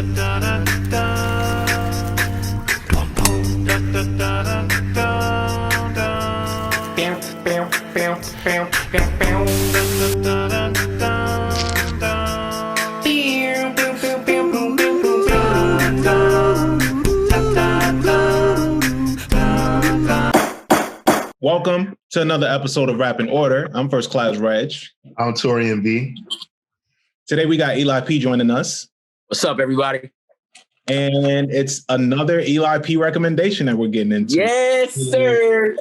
Welcome to another episode of Rap in Order. I'm First Class Regg. I'm Taurian B. Today we got Eli P joining us. What's up, everybody? And it's another Eli P recommendation that we're getting into. Yes, sir.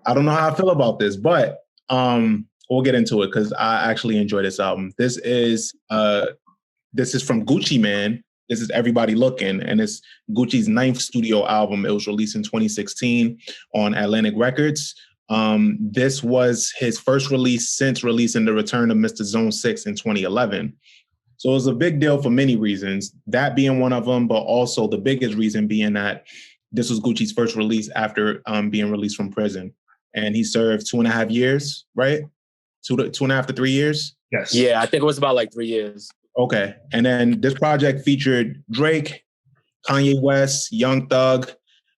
I don't know how I feel about this, but we'll get into it because I actually enjoy this album. This is from Gucci Mane. This is Everybody Looking, and it's Gucci's 9th studio album. It was released in 2016 on Atlantic Records. This was his first release since releasing The Return of Mr. Zone 6 in 2011. So it was a big deal for many reasons, that being one of them, but also the biggest reason being that this was Gucci's first release after being released from prison. And he served 2.5 years, right? 2.5 to 3 years? Yes. Yeah, I think it was about like 3 years. Okay. And then this project featured Drake, Kanye West, Young Thug,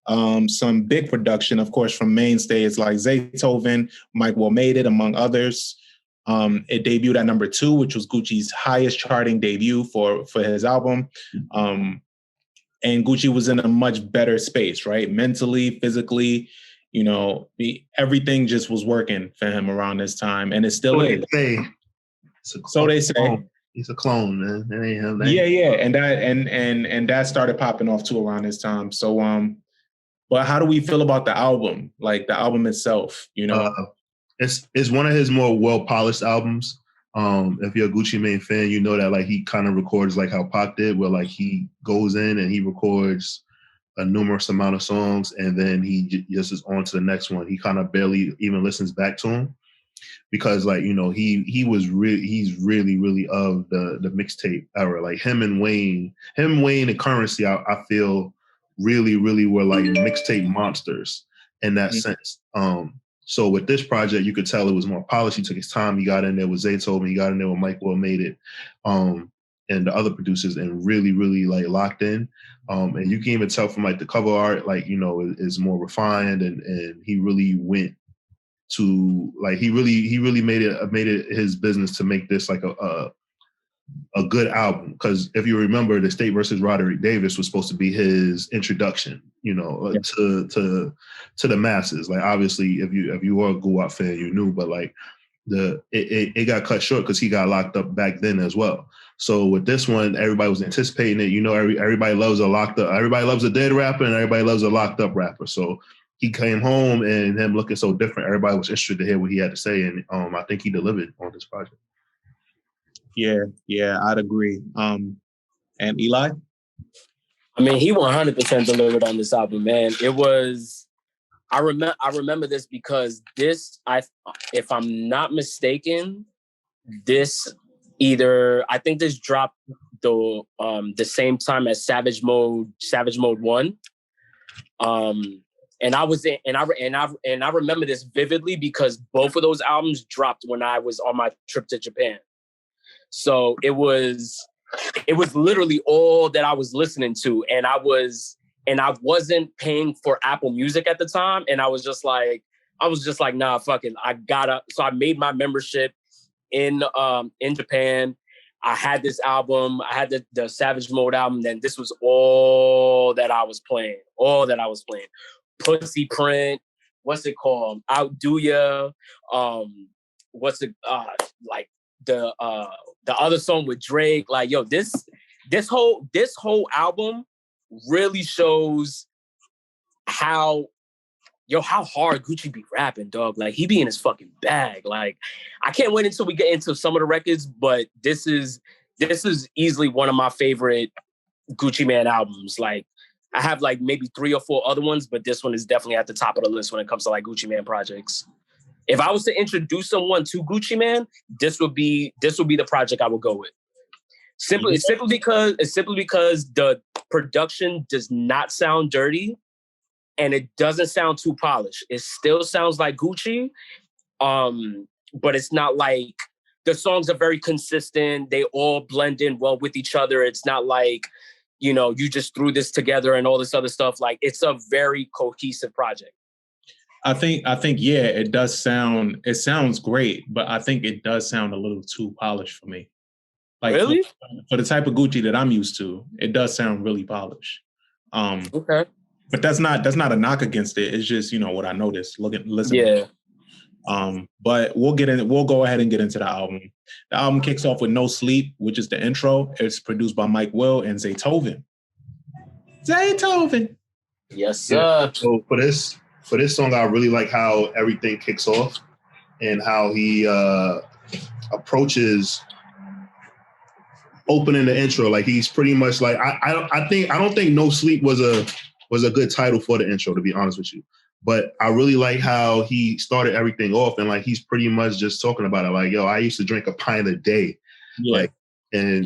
some big production, of course, from mainstays like Zaytoven, Mike Will Made It, among others. It debuted at number 2, which was Gucci's highest charting debut for his album. And Gucci was in a much better space, right? Mentally, physically, everything just was working for him around this time. And it still is. So they say. He's a clone, man. That ain't him. Yeah. And that started popping off too around this time. So but how do we feel about the album? Like the album itself, It's one of his more well-polished albums. If you're a Gucci Mane fan, you know that like he kind of records like how Pac did, where like he goes in and he records a numerous amount of songs and then he just is on to the next one. He kind of barely even listens back to him. Because he's really of the mixtape era. Like him and Wayne and Currency, I feel really were like mixtape monsters in that sense. So with this project, you could tell it was more polished. He took his time. He got in there with Zaytoven. He got in there with Mike Will Made It, and the other producers, and really like locked in. And you can even tell from like the cover art, like is more refined, and he really went to like he really made it his business to make this like a good album. Because if you remember, The State versus Roderick Davis was supposed to be his introduction, to the masses. Like obviously, if you were a Guwap fan, you knew, but like it got cut short because he got locked up back then as well. So with this one, everybody was anticipating it. Everybody loves a locked up. Everybody loves a dead rapper, and everybody loves a locked up rapper. So he came home and him looking so different. Everybody was interested to hear what he had to say, and I think he delivered on this project. Yeah, I'd agree. And Eli? I mean, he 100% delivered on this album, man. It was. I remember this because if I'm not mistaken, I think this dropped the same time as Savage Mode 1. And I remember this vividly because both of those albums dropped when I was on my trip to Japan. So it was literally all that I was listening to, and I wasn't paying for Apple Music at the time, and I was just like, nah, fuck it, I gotta. So I made my membership in Japan. I had this album, I had the Savage Mode album, and this was all that I was playing. Pussy Print, what's it called? Outdo Ya, what's it like the other song with Drake? Like, yo, this whole album really shows how hard Gucci be rapping, dog. Like he be in his fucking bag. Like I can't wait until we get into some of the records, but this is easily one of my favorite Gucci Mane albums. Like I have like maybe 3 or 4 other ones, but this one is definitely at the top of the list when it comes to like Gucci Mane projects. If I was to introduce someone to Gucci Mane, this would be the project I would go with. Simply because the production does not sound dirty and it doesn't sound too polished. It still sounds like Gucci, but it's not like the songs are very consistent. They all blend in well with each other. It's not like, you know, you just threw this together and all this other stuff. Like, it's a very cohesive project. I think, yeah, it sounds great, but I think it does sound a little too polished for me. Like, really? For the type of Gucci that I'm used to, it does sound really polished. Okay. But that's not a knock against it. It's just, you know, what I noticed. Listen. Yeah. But we'll go ahead and get into the album. The album kicks off with No Sleep, which is the intro. It's produced by Mike Will and Zaytoven. Yes, sir. Yeah. So for this song, I really like how everything kicks off and how he approaches opening the intro. Like, he's pretty much like, I don't think No Sleep was a good title for the intro, to be honest with you. But I really like how he started everything off, and like, he's pretty much just talking about it. Like, yo, I used to drink a pint a day. Yeah. Like, and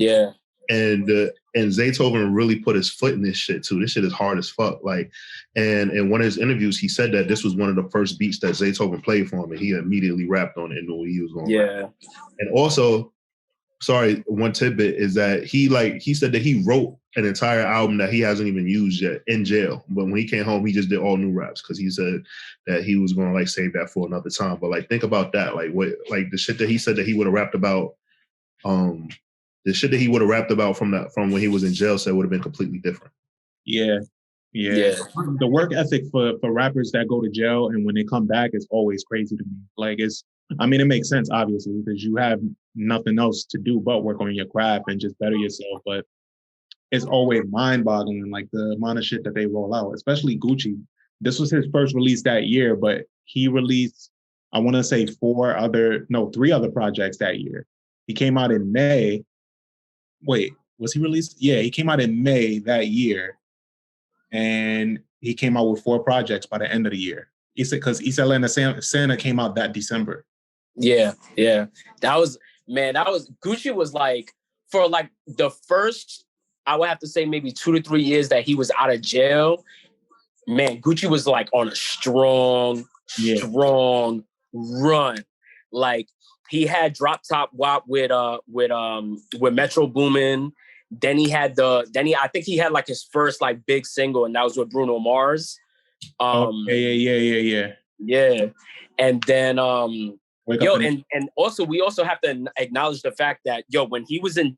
Zaytoven really put his foot in this shit too. This shit is hard as fuck. Like, and in one of his interviews, he said that this was one of the first beats that Zaytoven played for him, and he immediately rapped on it and knew what he was going to rap. And also, sorry, one tidbit is that he said that he wrote an entire album that he hasn't even used yet in jail. But when he came home, he just did all new raps because he said that he was going to like save that for another time. But like, think about that. Like, what, like the shit that he said that he would have rapped about, the shit that he would have rapped about from when he was in jail said would have been completely different. Yeah. The work ethic for rappers that go to jail and when they come back is always crazy to me. Like, it makes sense, obviously, because you have nothing else to do but work on your craft and just better yourself. But it's always mind-boggling, like the amount of shit that they roll out, especially Gucci. This was his first release that year, but he released, I want to say 3 other projects that year. He came out in May. Wait, was he released? Yeah, he came out in May that year. And he came out with 4 projects by the end of the year. He said, because Isla and Santa came out that December. Yeah. That was Gucci was like, for like the first, I would have to say maybe 2 to 3 years that he was out of jail, man, Gucci was like on a strong run. Like, he had Drop Top WAP with Metro Boomin. Then I think he had like his first like big single, and that was with Bruno Mars. Yeah. And then and also we also have to acknowledge the fact that when he was in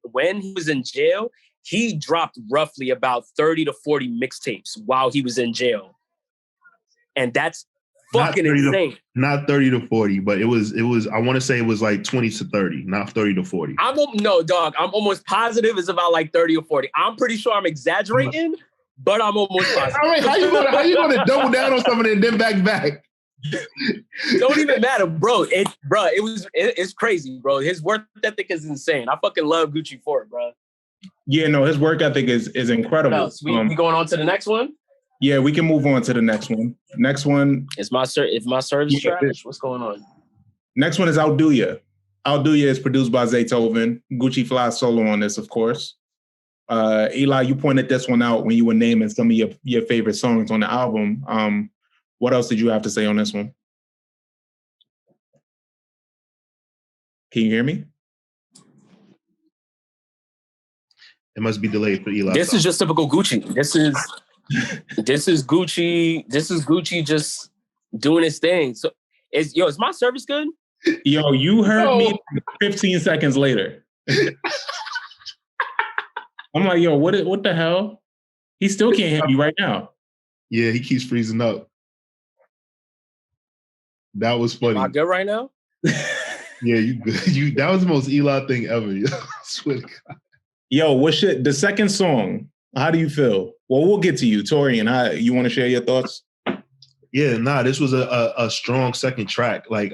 jail, he dropped roughly about 30 to 40 mixtapes while he was in jail. And that's fucking insane. Not 30 to 40, but it was I want to say it was like 20 to 30, not 30 to 40. No, dog. I'm almost positive it's about like 30 or 40. I'm pretty sure I'm exaggerating, but I'm almost positive. All right, how you gonna double down on something and then back? Don't even matter, bro. It's crazy, bro. His work ethic is insane. I fucking love Gucci for it, bro. Yeah, no, his work ethic is incredible. What else? We going on to the next one? Yeah, we can move on to the next one. Next one. Is my service trash? What's going on? Next one is I'll Do Ya. I'll Do Ya is produced by Zaytoven. Gucci flies solo on this, of course. Eli, you pointed this one out when you were naming some of your favorite songs on the album. What else did you have to say on this one? Can you hear me? It must be delayed for Eli. This is just typical Gucci. This is Gucci. This is Gucci just doing his thing. So is my service good? Yo, you heard me 15 seconds later. I'm like, yo, what the hell? He still can't hear me right now. Yeah, he keeps freezing up. That was funny. Am I good right now? Yeah, you good. That was the most Eli thing ever. I swear to God. Yo, the second song? How do you feel? Well, we'll get to you, Taurian. You want to share your thoughts? Yeah, this was a strong second track. Like,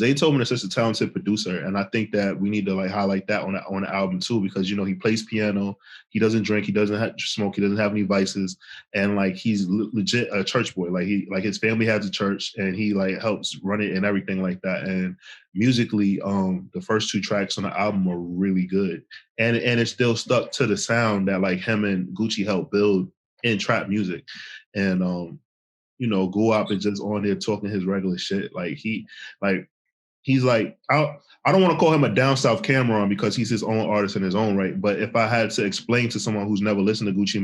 Zaytoven is such a talented producer, and I think that we need to like highlight that on the album too, because he plays piano, he doesn't drink, he doesn't smoke, he doesn't have any vices, and like he's legit a church boy. Like his family has a church, and he like helps run it and everything like that. And musically, the first 2 tracks on the album are really good, and it still stuck to the sound that like him and Gucci helped build in trap music, and Guap is just on there talking his regular shit. he's like, I don't want to call him a down south Cameron because he's his own artist in his own right. But if I had to explain to someone who's never listened to Gucci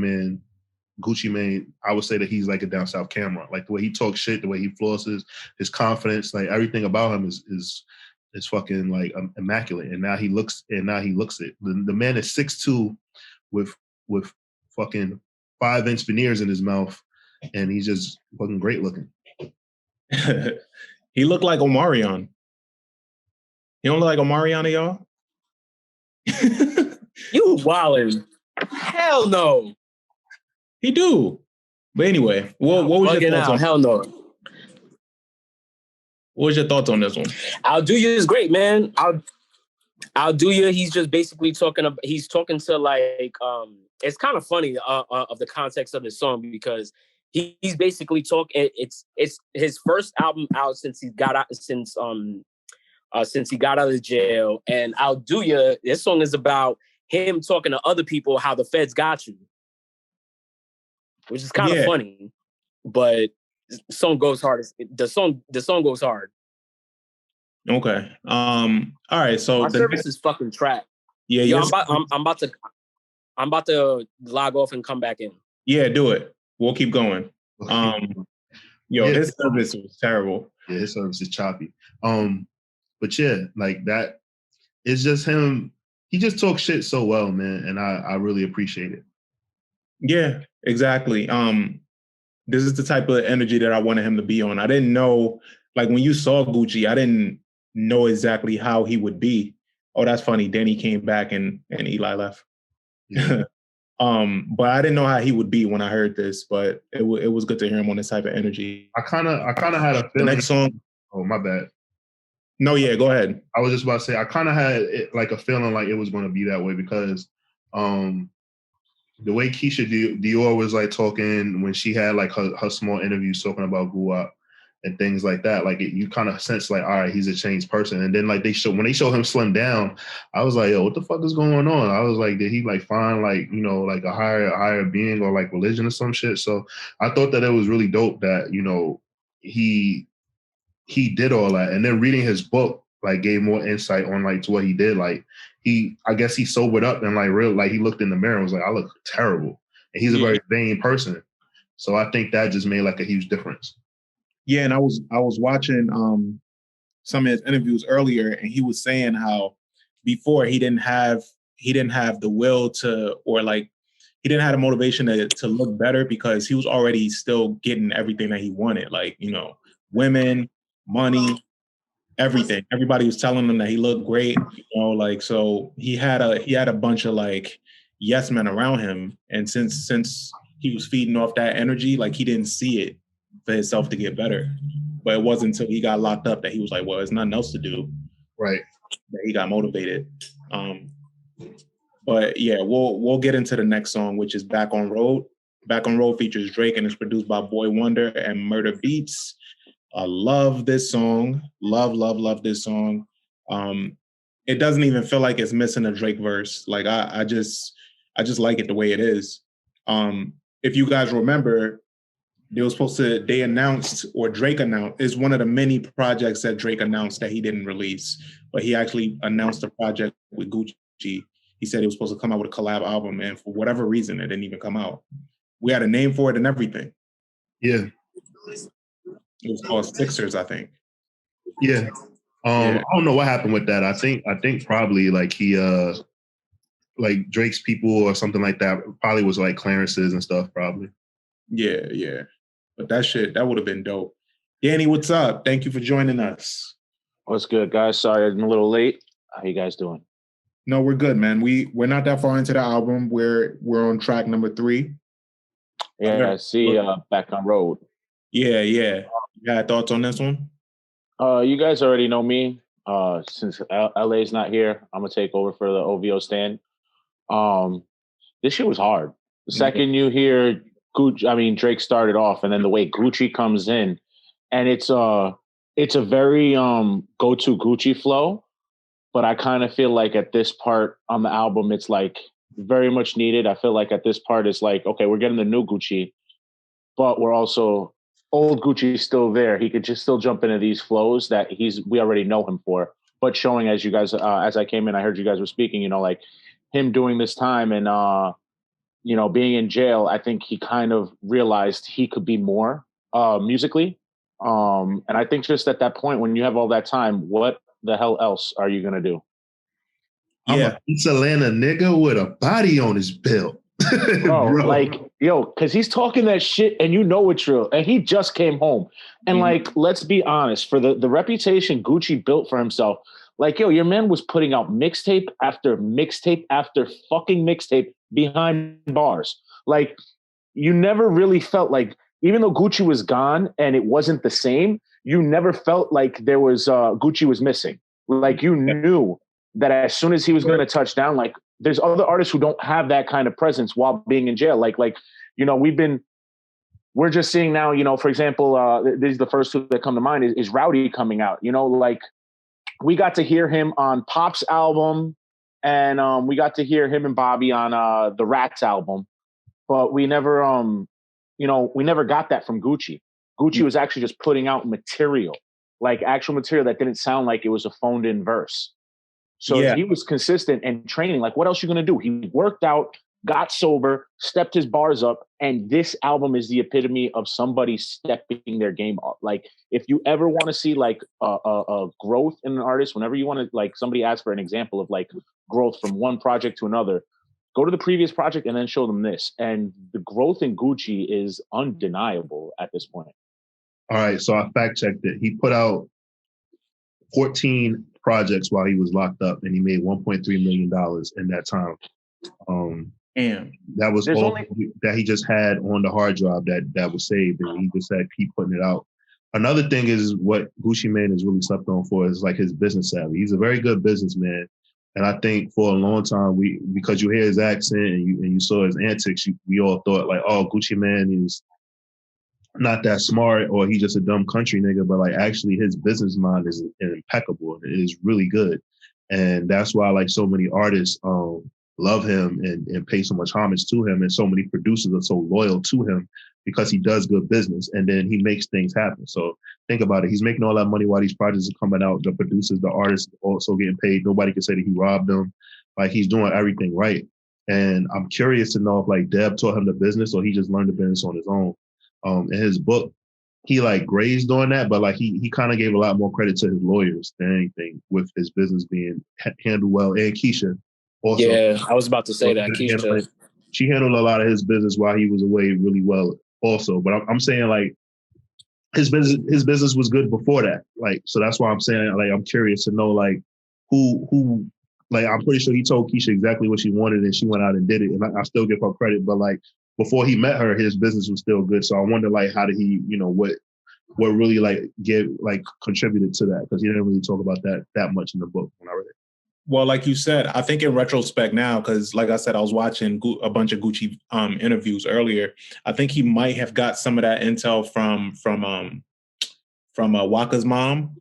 Mane, I would say that he's like a down south Cameron. Like the way he talks shit, the way he flosses, his confidence, like everything about him is fucking like immaculate. And now he looks it. The man is 6'2" with fucking 5-inch veneers in his mouth, and he's just fucking great looking. He looked like Omarion. You don't look like Omarion to y'all? You wildin'. Hell no. He do. But anyway, what was your thoughts on? Hell no. What was your thoughts on this one? I'll Do You is great, man. I'll Do You. He's just basically talking to like it's kind of funny of the context of the song because he's basically talking. It's his first album out since he got out of jail, and I'll Do You. This song is about him talking to other people how the feds got you, which is kind of funny, but the song goes hard. The song goes hard. Okay. All right. So my service is fucking trapped. Yeah. Yo, I'm about to log off and come back in. Yeah, do it. We'll keep going. His service was terrible. Yeah, his service is choppy. But yeah, like that. It's just him. He just talks shit so well, man, and I really appreciate it. Yeah, exactly. This is the type of energy that I wanted him to be on. I didn't know, like when you saw Gucci, I didn't know exactly how he would be. Oh, that's funny. Danny came back and Eli left. Yeah. But I didn't know how he would be when I heard this. But it was good to hear him on this type of energy. I kind of had a feeling. The next song. Oh, my bad. No, yeah, go ahead. I was just about to say I kind of had like a feeling like it was going to be that way because the way Keisha Dior was like talking when she had like her small interviews talking about Guap and things like that, like you kind of sense like, all right, he's a changed person. And then like when they show him slim down, I was like, yo, what the fuck is going on? I was like, did he like find like, you know, like a higher being or like religion or some shit? So I thought that it was really dope that, you know, he did all that. And then reading his book like gave more insight on like to what he did. Like I guess he sobered up and like he looked in the mirror and was like, I look terrible. And he's a very vain person. So I think that just made like a huge difference. Yeah, and I was watching some of his interviews earlier, and he was saying how before he didn't have the will to, or like he didn't have the motivation to look better because he was already still getting everything that he wanted, like, you know, women, money, everything. Everybody was telling him that he looked great, you know, like, so he had a bunch of like yes men around him, and since he was feeding off that energy, like he didn't see it for himself to get better. But it wasn't until he got locked up that he was like, well, there's nothing else to do. Right. That he got motivated. But yeah, we'll get into the next song, which is Back on Road. Back on Road features Drake and is produced by Boy Wonder and Murder Beats. I love this song. Love this song. It doesn't even feel like it's missing a Drake verse. Like I just like it the way it is. If you guys remember, Drake announced is one of the many projects that Drake announced that he didn't release, but he actually announced a project with Gucci. He said he was supposed to come out with a collab album, and for whatever reason, it didn't even come out. We had a name for it and everything. Yeah. It was called Sixers, I think. Yeah. I don't know what happened with that. I think probably like he like Drake's people or something like that probably was like clearances and stuff probably. Yeah. But that would have been dope. Danny, what's up? Thank you for joining us. What's good, guys? Sorry I'm a little late. How you guys doing? No, we're good, man. We're not that far into the album. We're on track number 3. Yeah, I see Back on Road. Yeah. You got thoughts on this one? You guys already know me. Since LA's not here, I'm gonna take over for the OVO stand. This shit was hard. The second you hear Drake started off, and then the way Gucci comes in, and it's a very go-to Gucci flow, but I kind of feel like at this part on the album, it's like very much needed. I feel like at this part, it's like, okay, we're getting the new Gucci, but we're also old Gucci is still there. He could just still jump into these flows that we already know him for. But showing, as you guys, as I came in, I heard you guys were speaking, you know, like him doing this time and, you know, being in jail, I think he kind of realized he could be more musically. And I think just at that point, when you have all that time, what the hell else are you going to do? I'm a East Atlanta nigga with a body on his belt. Bro, like, yo, because he's talking that shit and you know it's real. And he just came home. And like, let's be honest, for the reputation Gucci built for himself, like, yo, your man was putting out mixtape after mixtape after fucking mixtape behind bars. Like, you never really felt like, even though Gucci was gone and it wasn't the same, you never felt like there was Gucci was missing. Like, you knew that as soon as he was going to touch down, like, there's other artists who don't have that kind of presence while being in jail. Like, you know, we're just seeing now, you know, for example, this is the first two that come to mind is Rowdy coming out, you know, like we got to hear him on Pop's album and we got to hear him and Bobby on the Rats album, but we never, you know, we never got that from Gucci. Gucci was actually just putting out material, like actual material that didn't sound like it was a phoned in verse. So he was consistent and training. Like, what else you going to do? He worked out, got sober, stepped his bars up. And this album is the epitome of somebody stepping their game up. Like, if you ever want to see like a growth in an artist, whenever you want to, like, somebody asks for an example of like growth from one project to another, go to the previous project and then show them this. And the growth in Gucci is undeniable at this point. All right. So I fact checked it. He put out 14 projects while he was locked up, and he made $1.3 million in that time. That was all that he just had on the hard drive that was saved, and he just had keep putting it out. Another thing is what Gucci Mane is really slept on for is like his business savvy. He's a very good businessman, and I think for a long time because you hear his accent and you saw his antics, we all thought like, oh, Gucci Mane is not that smart or he's just a dumb country nigga, but like actually his business mind is impeccable. It is really good. And that's why like so many artists love him and pay so much homage to him. And so many producers are so loyal to him because he does good business and then he makes things happen. So think about it. He's making all that money while these projects are coming out. The producers, the artists also getting paid. Nobody can say that he robbed them. Like he's doing everything right. And I'm curious to know if like Deb taught him the business or he just learned the business on his own. In his book, he like grazed on that, but like he kind of gave a lot more credit to his lawyers than anything with his business being handled well. And Keisha also. Yeah, I was about to say that. Keisha. She handled a lot of his business while he was away really well also. But I'm saying like his business was good before that. Like, so that's why I'm saying like I'm curious to know like who like I'm pretty sure he told Keisha exactly what she wanted and she went out and did it. And I still give her credit, but like before he met her, his business was still good. So I wonder, like, how did he, you know, what really like contributed to that? Because he didn't really talk about that much in the book when I read it. Well, like you said, I think in retrospect now, because like I said, I was watching a bunch of Gucci interviews earlier. I think he might have got some of that intel from Waka's mom.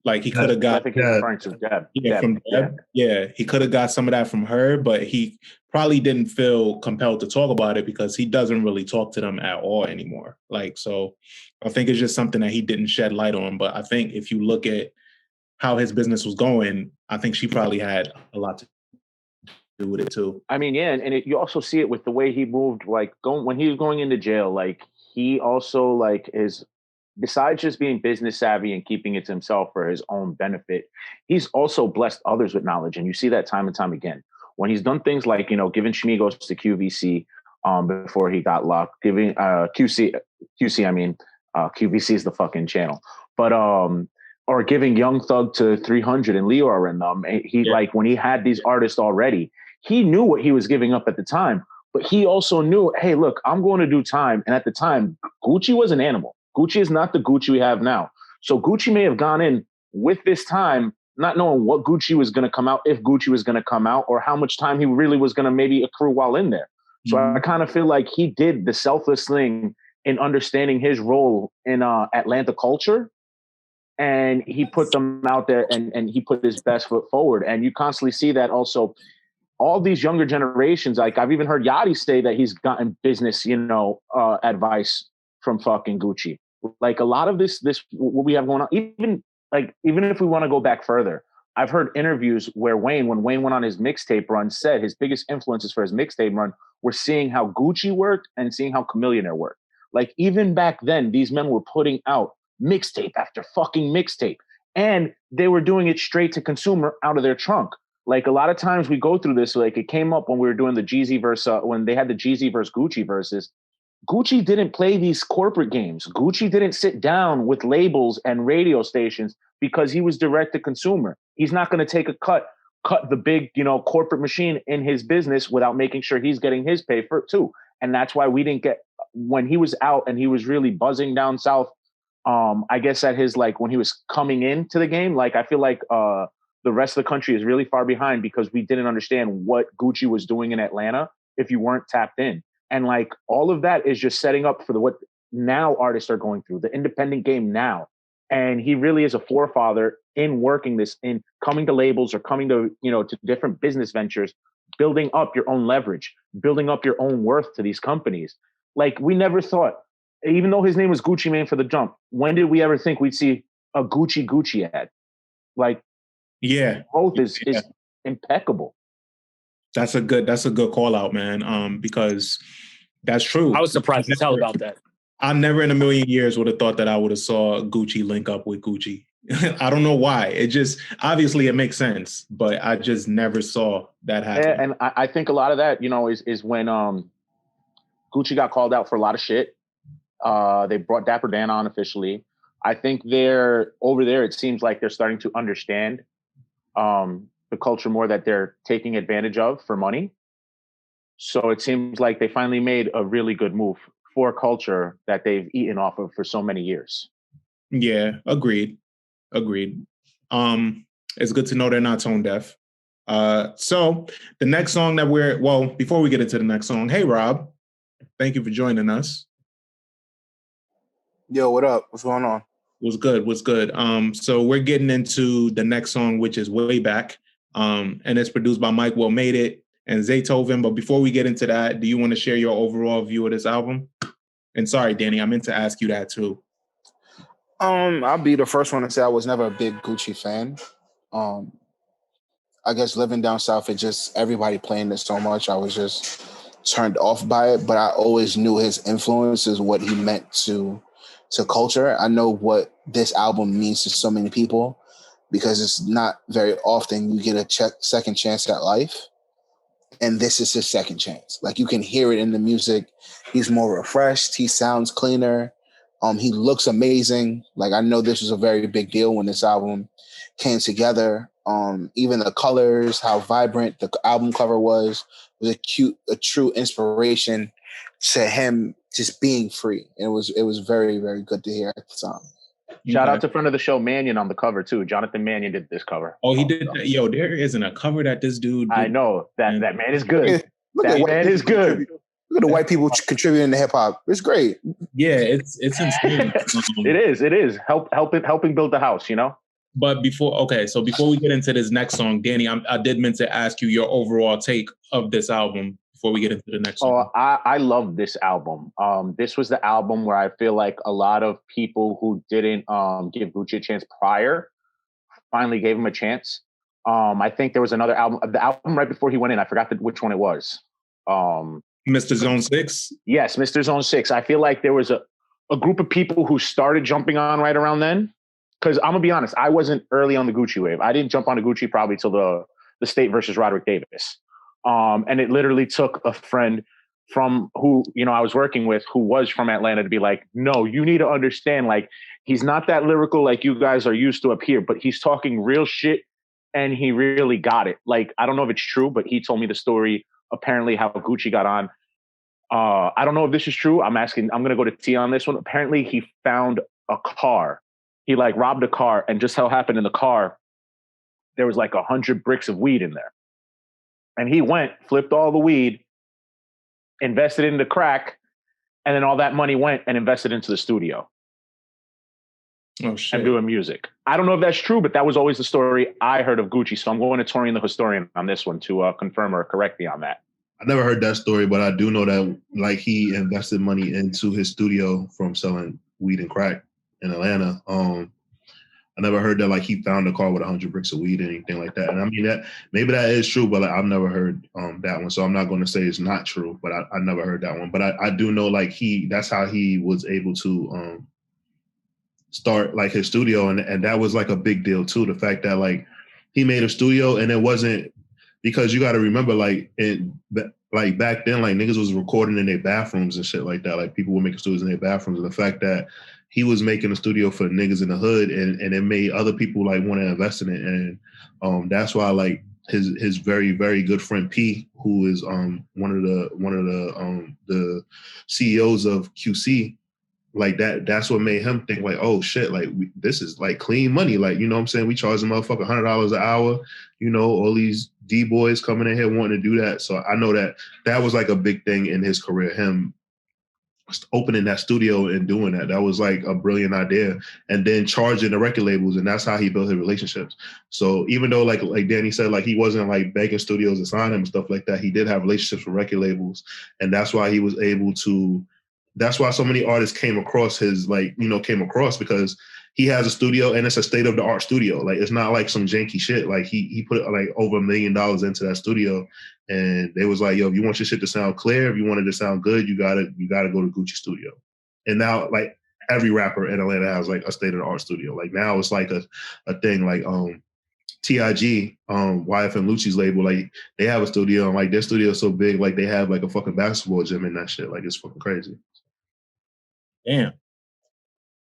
Like he could have got. I think he's referring to Deb. From Deb. Yeah, he could have got some of that from her, but he probably didn't feel compelled to talk about it because he doesn't really talk to them at all anymore. Like, so I think it's just something that he didn't shed light on. But I think if you look at how his business was going, I think she probably had a lot to do with it too. I mean, yeah, and you also see it with the way he moved, like when he was going into jail, like he also like is. Besides just being business savvy and keeping it to himself for his own benefit, he's also blessed others with knowledge. And you see that time and time again. When he's done things like, you know, giving Shmigos to QVC before he got locked, giving QVC is the fucking channel. But or giving Young Thug to 300 and Leo and them. Like when he had these artists already, he knew what he was giving up at the time. But he also knew, hey, look, I'm going to do time. And at the time, Gucci was an animal. Gucci is not the Gucci we have now. So Gucci may have gone in with this time, not knowing what Gucci was going to come out, if Gucci was going to come out, or how much time he really was going to maybe accrue while in there. So I kind of feel like he did the selfless thing in understanding his role in Atlanta culture. And he put them out there and he put his best foot forward. And you constantly see that also. All these younger generations, like I've even heard Yachty say that he's gotten business, advice from fucking Gucci. Like a lot of this what we have going on, even if we want to go back further, I've heard interviews where when Wayne went on his mixtape run, said his biggest influences for his mixtape run were seeing how Gucci worked and seeing how Chameleonaire worked. Like even back then, these men were putting out mixtape after fucking mixtape, and they were doing it straight to consumer out of their trunk. Like a lot of times we go through this, like it came up when we were doing the Jeezy verse, when they had the Jeezy versus Gucci verses. Gucci didn't play these corporate games. Gucci didn't sit down with labels and radio stations because he was direct to consumer. He's not going to take a cut the big, corporate machine in his business without making sure he's getting his pay for it too. And that's why we didn't get, when he was out and he was really buzzing down south, I guess at his, like when he was coming into the game, like I feel like the rest of the country is really far behind because we didn't understand what Gucci was doing in Atlanta if you weren't tapped in. And like all of that is just setting up for what now artists are going through, the independent game now. And he really is a forefather in working this, in coming to labels or coming to, to different business ventures, building up your own leverage, building up your own worth to these companies. Like we never thought, even though his name was Gucci Mane for the jump, when did we ever think we'd see a Gucci ad? Like, yeah, growth is impeccable. That's a good call out, man. Because that's true. I was surprised as hell about that. I never in a million years would have thought that I would have saw Gucci link up with Gucci. I don't know why. It just, obviously it makes sense, but I just never saw that happen. Yeah, and I think a lot of that, is when Gucci got called out for a lot of shit. They brought Dapper Dan on officially. I think they're over there. It seems like they're starting to understand the culture more that they're taking advantage of for money. So it seems like they finally made a really good move for culture that they've eaten off of for so many years. Yeah, agreed. It's good to know they're not tone deaf. So the next song that before we get into the next song, hey Rob, thank you for joining us. Yo, what up? What's going on? What's good? So we're getting into the next song, which is Way Back. And it's produced by Mike Will Made It and Zaytoven. But before we get into that, do you want to share your overall view of this album? And sorry, Danny, I meant to ask you that too. I'll be the first one to say I was never a big Gucci fan. I guess living down south, it just everybody playing this so much, I was just turned off by it. But I always knew his influences, what he meant to culture. I know what this album means to so many people because it's not very often you get a second chance at life. And this is his second chance. Like you can hear it in the music. He's more refreshed. He sounds cleaner. He looks amazing. Like I know this was a very big deal when this album came together. Even the colors, how vibrant the album cover was a true inspiration to him just being free. And it was very, very good to hear at the time. Shout out to friend of the show, Mannion, on the cover too. Jonathan Mannion did this cover. Oh, he did that? Yo, there isn't a cover that this dude did. I know. That man is good. That man is good. Look at the white people contributing to hip hop. It's great. Yeah, it's insane. It is. Helping build the house, But before we get into this next song, Danny, I did meant to ask you your overall take of this album before we get into the next song. I love this album. This was the album where I feel like a lot of people who didn't give Gucci a chance prior finally gave him a chance. I think there was another album, the album right before he went in. I forgot which one it was. Mr. Zone 6? Yes, Mr. Zone 6. I feel like there was a group of people who started jumping on right around then. Because I'm going to be honest, I wasn't early on the Gucci wave. I didn't jump on the Gucci probably till the State versus Roderick Davis. And it literally took a friend from who, I was working with who was from Atlanta to be like, no, you need to understand, like, he's not that lyrical like you guys are used to up here, but he's talking real shit and he really got it. Like, I don't know if it's true, but he told me the story, apparently how Gucci got on. I don't know if this is true. I'm going to go to T on this one. Apparently he found a car. He like robbed a car and just so happened in the car, there was like 100 bricks of weed in there. And he went, flipped all the weed, invested into crack, and then all that money went and invested into the studio. Oh, shit. And doing music. I don't know if that's true, but that was always the story I heard of Gucci. So I'm going to Taurian the historian on this one to confirm or correct me on that. I never heard that story, but I do know that like he invested money into his studio from selling weed and crack in Atlanta. I never heard that like he found a car with 100 bricks of weed or anything like that. And I mean that maybe that is true, but like, I've never heard that one. So I'm not going to say it's not true, but I never heard that one. But I do know like that's how he was able to start like his studio, and that was like a big deal too. The fact that like he made a studio and it wasn't because you got to remember like like back then like niggas was recording in their bathrooms and shit like that. Like people were making studios in their bathrooms, and the fact that he was making a studio for niggas in the hood, and it made other people like want to invest in it, and that's why like his very very good friend P, who is one of the CEOs of QC, like that's what made him think like, oh shit, like this is like clean money, like you know what I'm saying, we charge a motherfucker $100 an hour, you know, all these D boys coming in here wanting to do that. So I know that was like a big thing in his career, him opening that studio and doing that. That was like a brilliant idea. And then charging the record labels, and that's how he built his relationships. So even though like Danny said, like he wasn't like begging studios to sign him and stuff like that, he did have relationships with record labels, and that's why he was able to. That's why so many artists came across because he has a studio and it's a state of the art studio. Like it's not like some janky shit. Like he put like over $1 million into that studio, and they was like, yo, if you want your shit to sound clear, if you want it to sound good, you gotta go to Gucci Studio. And now like every rapper in Atlanta has like a state of the art studio. Like now it's like a thing. Like TIG, YF and Lucci's label, like they have a studio, and like their studio is so big, like they have like a fucking basketball gym in that shit. Like it's fucking crazy. Damn.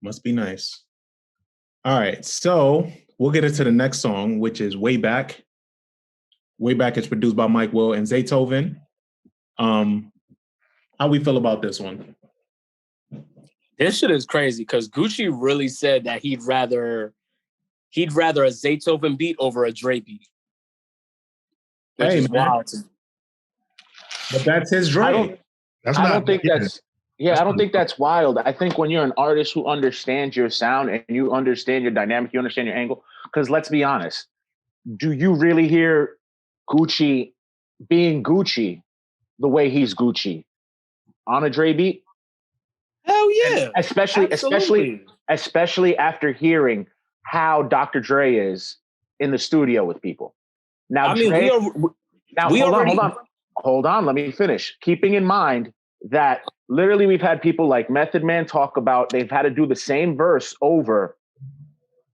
Must be nice. All right. So we'll get into the next song, which is Way Back. Way Back is produced by Mike Will and Zaytoven. How we feel about this one? This shit is crazy because Gucci really said that he'd rather a Zaytoven beat over a Dre beat. Which is wild to me. But that's his Dre. I don't think that's wild. I think when you're an artist who understands your sound and you understand your dynamic, you understand your angle. Because let's be honest, do you really hear Gucci being Gucci the way he's Gucci on a Dre beat? Hell yeah. And especially after hearing how Dr. Dre is in the studio with people. Now, I mean, hold on, let me finish. Keeping in mind that literally we've had people like Method Man talk about they've had to do the same verse over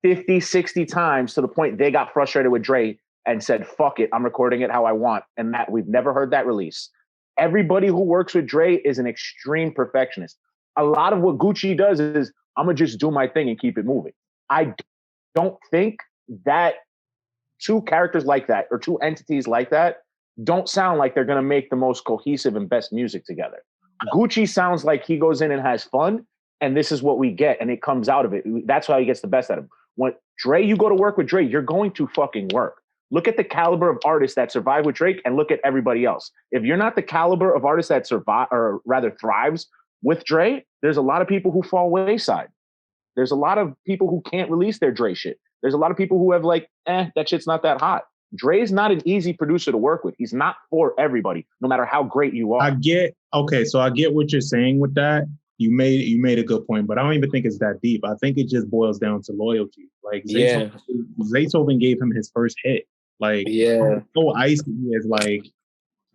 50, 60 times to the point they got frustrated with Dre and said, fuck it, I'm recording it how I want. And that we've never heard that release. Everybody who works with Dre is an extreme perfectionist. A lot of what Gucci does is, I'm going to just do my thing and keep it moving. I don't think that two characters like that or two entities like that don't sound like they're going to make the most cohesive and best music together. Gucci sounds like he goes in and has fun, and this is what we get, and it comes out of it. That's how he gets the best out of him. When Dre, you go to work with Dre, you're going to fucking work. Look at the caliber of artists that survive with Drake and look at everybody else. If you're not the caliber of artists that survive, or rather thrives with Dre, there's a lot of people who fall wayside. There's a lot of people who can't release their Dre shit. There's a lot of people who have like, that shit's not that hot. Dre's not an easy producer to work with. He's not for everybody, no matter how great you are. I get what you're saying with that. You made a good point, but I don't even think it's that deep. I think it just boils down to loyalty. Like Zaytoven gave him his first hit. Like so icy is like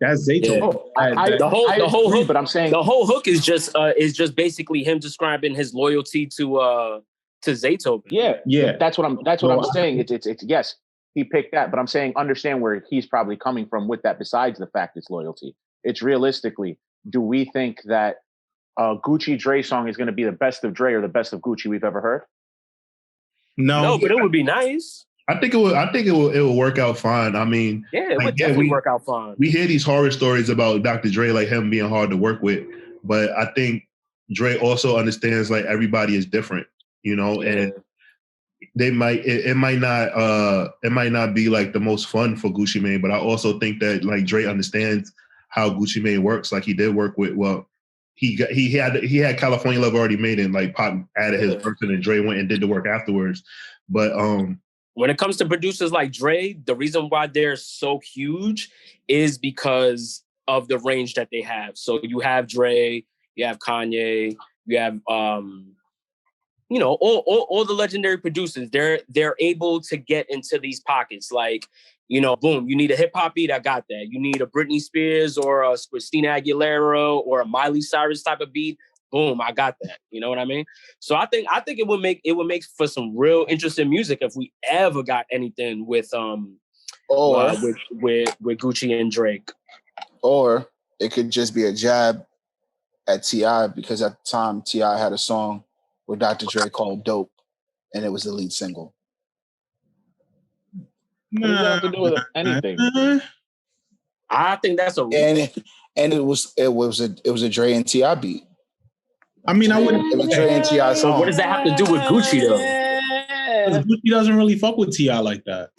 that's Zaytoven. Yeah. The whole hook, but I'm saying the whole hook is just basically him describing his loyalty to Zaytoven. Yeah. That's what I'm saying. It's yes, he picked that, but I'm saying understand where he's probably coming from with that. Besides the fact it's loyalty, it's realistically, do we think that Gucci Dre song is going to be the best of Dre or the best of Gucci we've ever heard? No, but it would be nice. I think it will work out fine. I mean, it would definitely work out fine. We hear these horror stories about Dr. Dre, like him being hard to work with, but I think Dre also understands like everybody is different, you know, and it might not be like the most fun for Gucci Mane, but I also think that like Dre understands how Gucci Mane works. Like he did work with he had California Love already made, and like Pac added his person, and Dre went and did the work afterwards. But when it comes to producers like Dre, the reason why they're so huge is because of the range that they have. So you have Dre, you have Kanye, you have you know, all the legendary producers. They're able to get into these pockets. Like, you know, boom, you need a hip hop beat, I got that. You need a Britney Spears or a Christina Aguilera or a Miley Cyrus type of beat. Boom, I got that. You know what I mean? So I think it would make for some real interesting music if we ever got anything with Gucci and Drake. Or it could just be a jab at T.I. because at the time T.I. had a song with Dr. Dre called Dope, and it was the lead single. What does that have to do with anything? I think that's and it was a Dre and T.I. beat. I mean, I wouldn't. It was Dre and T.I. song. So what does that have to do with Gucci though? Gucci doesn't really fuck with T.I. like that.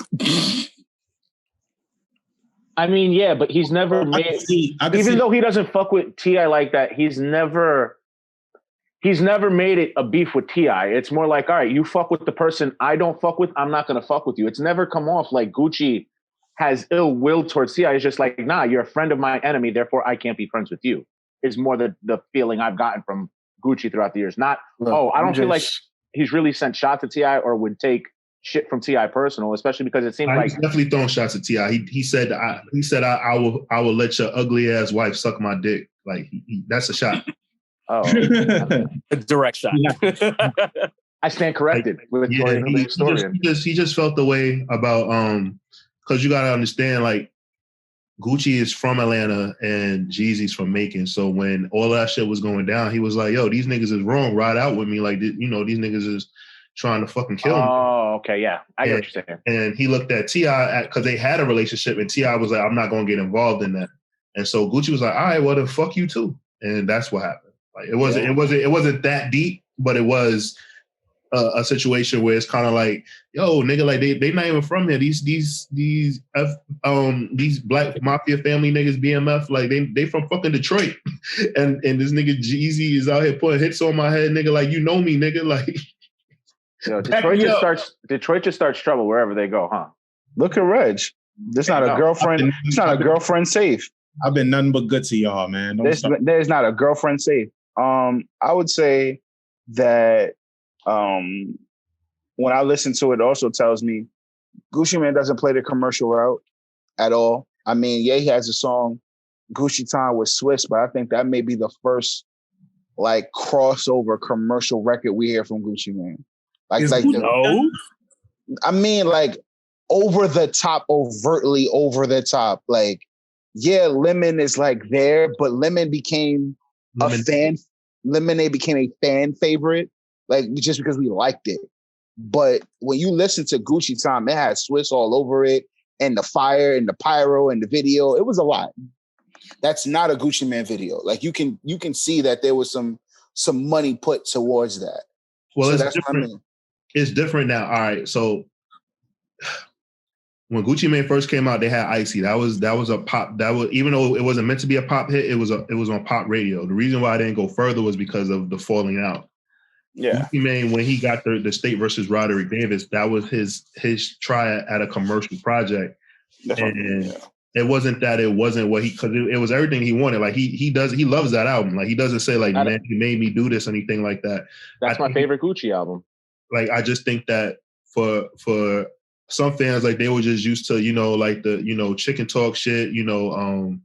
I mean, yeah, but he's never made. Even though he doesn't fuck with T.I. like that, he's never made it a beef with T.I. It's more like, all right, you fuck with the person I don't fuck with, I'm not gonna fuck with you. It's never come off like Gucci has ill will towards T.I. It's just like, nah, you're a friend of my enemy, therefore I can't be friends with you. Is more the feeling I've gotten from Gucci throughout the years. Not, I don't feel like he's really sent shots at T.I. or would take shit from T.I. personal, especially because it seems like he's definitely throwing shots at T.I. He said I will let your ugly ass wife suck my dick. Like that's a shot. Oh, a direct shot. I stand corrected. He just felt the way about because you gotta understand, like, Gucci is from Atlanta and Jeezy's from Macon. So when all that shit was going down, he was like, yo, these niggas is wrong. Ride out with me. Like, you know, these niggas is trying to fucking kill me. Oh, okay. Yeah. I get what you're saying. And he looked at T.I. because they had a relationship, and T.I. was like, I'm not going to get involved in that. And so Gucci was like, all right, well, then fuck you too. And that's what happened. Like, it wasn't that deep, but it was a situation where it's kind of like, yo, nigga, like they not even from here. These black mafia family niggas, BMF, like they from fucking Detroit, and this nigga Jeezy is out here putting hits on my head, nigga. Like, you know me, nigga. Like, yo, Detroit just starts trouble wherever they go, huh? Look at Regg. It's not a girlfriend. It's not a girlfriend safe. I've been nothing but good to y'all, man. There's not a girlfriend safe. I would say that when I listen to it, it also tells me Gucci Mane doesn't play the commercial route at all. I mean, yeah, he has a song Gucci Time with Swiss, but I think that may be the first like crossover commercial record we hear from Gucci Mane. I mean, like over the top, overtly over the top. Like, yeah, Lemon is like there, but Lemonade became a fan favorite, like just because we liked it. But when you listen to Gucci Time, it had Swiss all over it, and the fire and the pyro and the video. It was a lot. That's not a Gucci Mane video. Like you can see that there was some money put towards that. Well, so it's that's different. what I mean. It's different now. All right, so when Gucci Mane first came out, they had Icy. That was a pop. That was, even though it wasn't meant to be a pop hit, it was on pop radio. The reason why I didn't go further was because of the falling out. Yeah, Gucci Mane, when he got the State versus Roderick Davis, that was his try at a commercial project. It wasn't that it wasn't what he, because it was everything he wanted. Like he loves that album. Like he doesn't say like, man, he made me do this, anything like that. That's my favorite Gucci album. Like, I just think that for some fans, like they were just used to, you know, like the, you know, chicken talk shit, you know,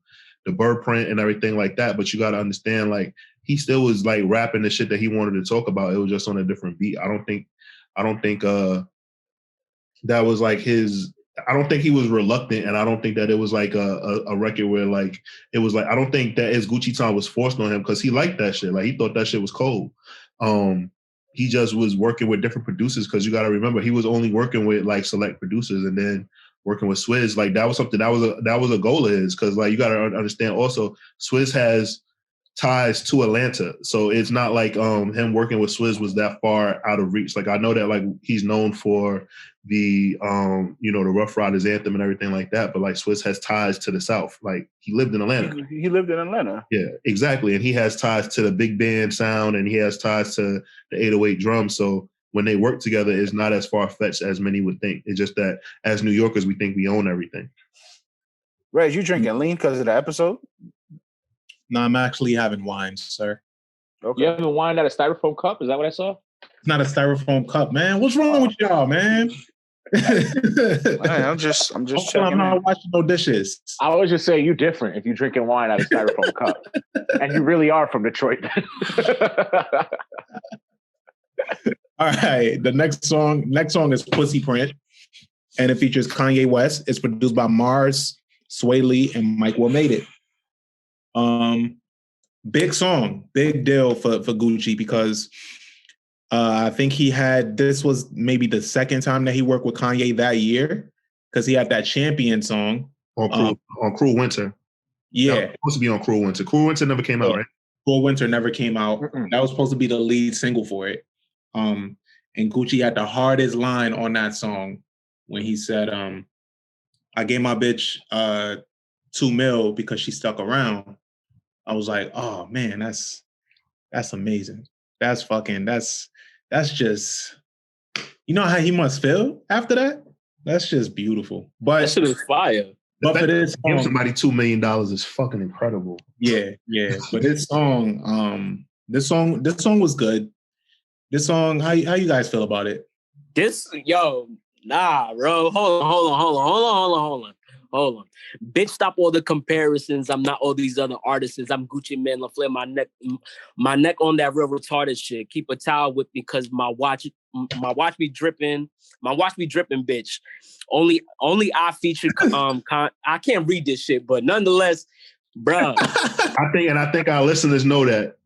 the bird print and everything like that. But you got to understand, like, he still was like rapping the shit that he wanted to talk about. It was just on a different beat. I don't think that was like his. I don't think he was reluctant, and I don't think that it was like a record where like it was like, I don't think that his Gucci Time was forced on him because he liked that shit. Like he thought that shit was cold. He just was working with different producers, because you got to remember he was only working with like select producers, and then working with Swizz, like that was something that was a goal of his, because like you got to understand also Swizz has ties to Atlanta, so it's not like him working with Swizz was that far out of reach. Like I know that like he's known for the you know, the Rough Riders anthem and everything like that, but like Swizz has ties to the South. Like he lived in Atlanta. He lived in Atlanta. Yeah, exactly. And he has ties to the big band sound, and he has ties to the 808 drums. So when they work together, it's not as far-fetched as many would think. It's just that as New Yorkers, we think we own everything. Reg, you drinking lean because of the episode? No, I'm actually having wine, sir. You having wine out of styrofoam cup? Is that what I saw? It's not a styrofoam cup, man. What's wrong with y'all, man? I'm just checking. I'm not washing no dishes. I was just saying you different if you drinking wine out of styrofoam cup, and you really are from Detroit. All right, the next song is Pussy Print, and it features Kanye West. It's produced by Mars, Sway Lee, and Mike Will Made It. Big song, big deal for Gucci because I think this was maybe the second time that he worked with Kanye that year because he had that Champion song on Cruel Winter. Yeah, that was supposed to be on Cruel Winter. Cruel Winter never came out, right? Cruel Winter never came out. That was supposed to be the lead single for it. And Gucci had the hardest line on that song when he said, I gave my bitch $2 million because she stuck around. I was like, oh man, that's amazing. That's just, you know how he must feel after that? That's just beautiful. But that shit is fire. But for this song, give somebody $2 million is fucking incredible. Yeah. But this song was good. This song, how you guys feel about it? Nah, bro. Hold on. Bitch, stop all the comparisons. I'm not all these other artists. I'm Gucci Man. LaFleur, my neck on that real retarded shit. Keep a towel with me because my watch be dripping. My watch be dripping, bitch. Only I featured. I can't read this shit, but nonetheless, bro. I think our listeners know that.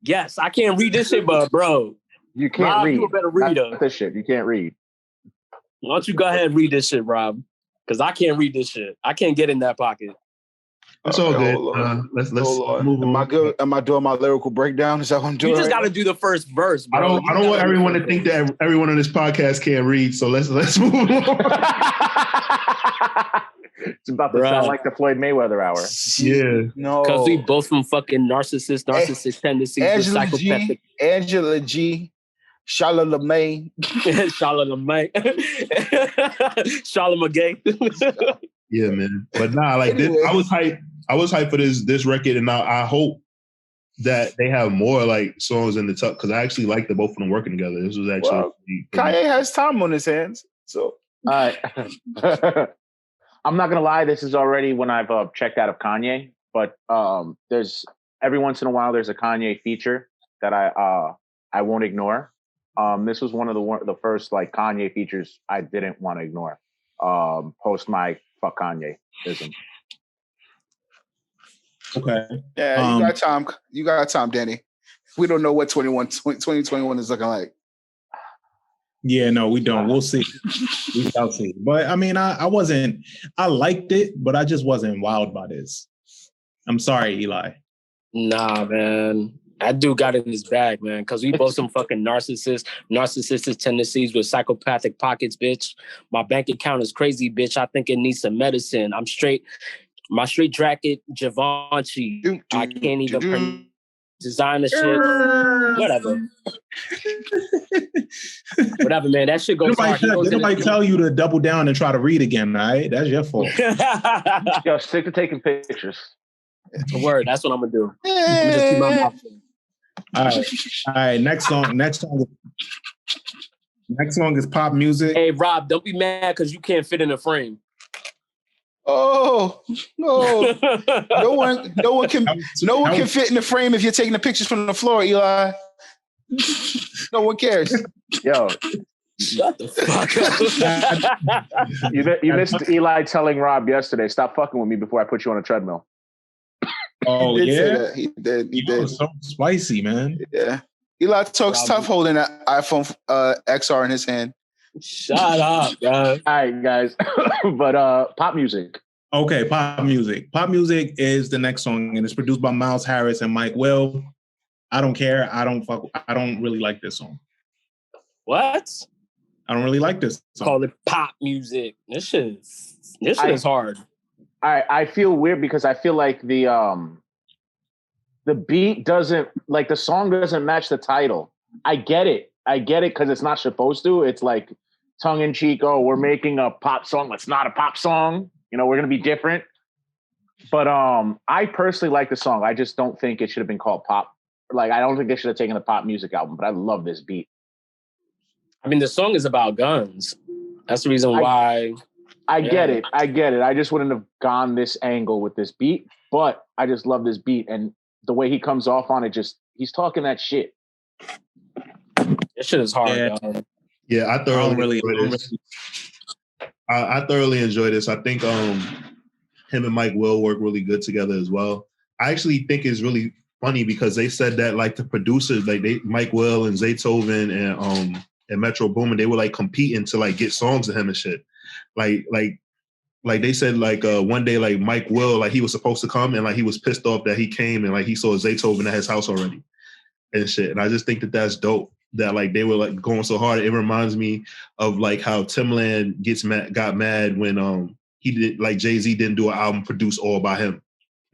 Yes, I can't read this shit, but bro, you can't Rob, read. You a better reader. This shit you can't read. Why don't you go ahead and read this shit, Rob? Because I can't read this shit. I can't get in that pocket. It's all good. Let's move on. Am I doing my lyrical breakdown? Is that what I'm doing? You just got to do the first verse, bro. I don't want everyone to think that everyone on this podcast can't read. So let's move on. It's about to sound like the Floyd Mayweather hour. Yeah. No. Because we both from fucking narcissist tendencies. Angela G. Charlamagne. Charlamagne. Charlamagne. Yeah, man. But nah, like anyway. I was hyped for this record, and I hope that they have more like songs in the tuck because I actually like the both of them working together. This was actually Kanye has time on his hands, so. I'm not gonna lie. This is already when I've checked out of Kanye, but there's every once in a while there's a Kanye feature that I won't ignore. This was one of the first like Kanye features I didn't want to ignore. Post my fuck Kanye-ism. Okay. Yeah, you got time. You got time, Danny. We don't know what 2021 is looking like. Yeah, no, we don't. We'll see. We shall see. But I mean, I liked it, but I just wasn't wowed by this. I'm sorry, Eli. Nah, man. That dude got in his bag, man, because we both some fucking narcissistic tendencies with psychopathic pockets, bitch. My bank account is crazy, bitch. I think it needs some medicine. I'm straight. My straight jacket, Givenchy. I can't even design the shit. Whatever. Whatever, man. That shit goes hard. Nobody tell you to double down and try to read again, all right? That's your fault. Yo, stick to taking pictures. It's a word. That's what I'm gonna do. I'm gonna just keep my mouth shut. All right. Next song is pop music. Hey, Rob, don't be mad because you can't fit in the frame. Oh no! No one can fit in the frame if you're taking the pictures from the floor, Eli. No one cares. Yo, shut the fuck up. You missed Eli telling Rob yesterday, "Stop fucking with me before I put you on a treadmill." Oh, he yeah? He did. So spicy, man. Yeah. Eli talks tough holding an iPhone XR in his hand. Shut up, bro. All right, guys. But pop music. Okay, pop music. Pop music is the next song, and it's produced by Miles Harris and Mike Will. I don't care. I don't really like this song. What? I don't really like this song. Call it pop music. This shit is hard. I feel weird because I feel like the beat doesn't, like the song doesn't match the title. I get it because it's not supposed to. It's like tongue in cheek. Oh, we're making a pop song that's not a pop song. You know, we're gonna be different. But I personally like the song. I just don't think it should have been called pop. Like, I don't think they should have taken the pop music album, but I love this beat. I mean, the song is about guns. That's the reason why. I get it. I just wouldn't have gone this angle with this beat, but I just love this beat. And the way he comes off on it, he's talking that shit. This shit is hard, dog. Yeah, I thoroughly enjoy this. I thoroughly enjoy this. I think him and Mike Will work really good together as well. I actually think it's really funny because they said that like the producers, like Mike Will and Zaytoven and Metro Boomin, they were like competing to like get songs to him and shit. Like they said like one day like Mike Will, like he was supposed to come and like he was pissed off that he came and like he saw Zaytoven at his house already and shit. And I just think that that's dope. That like they were like going so hard. It reminds me of like how Timbaland got mad when he did like Jay-Z didn't do an album produced all by him.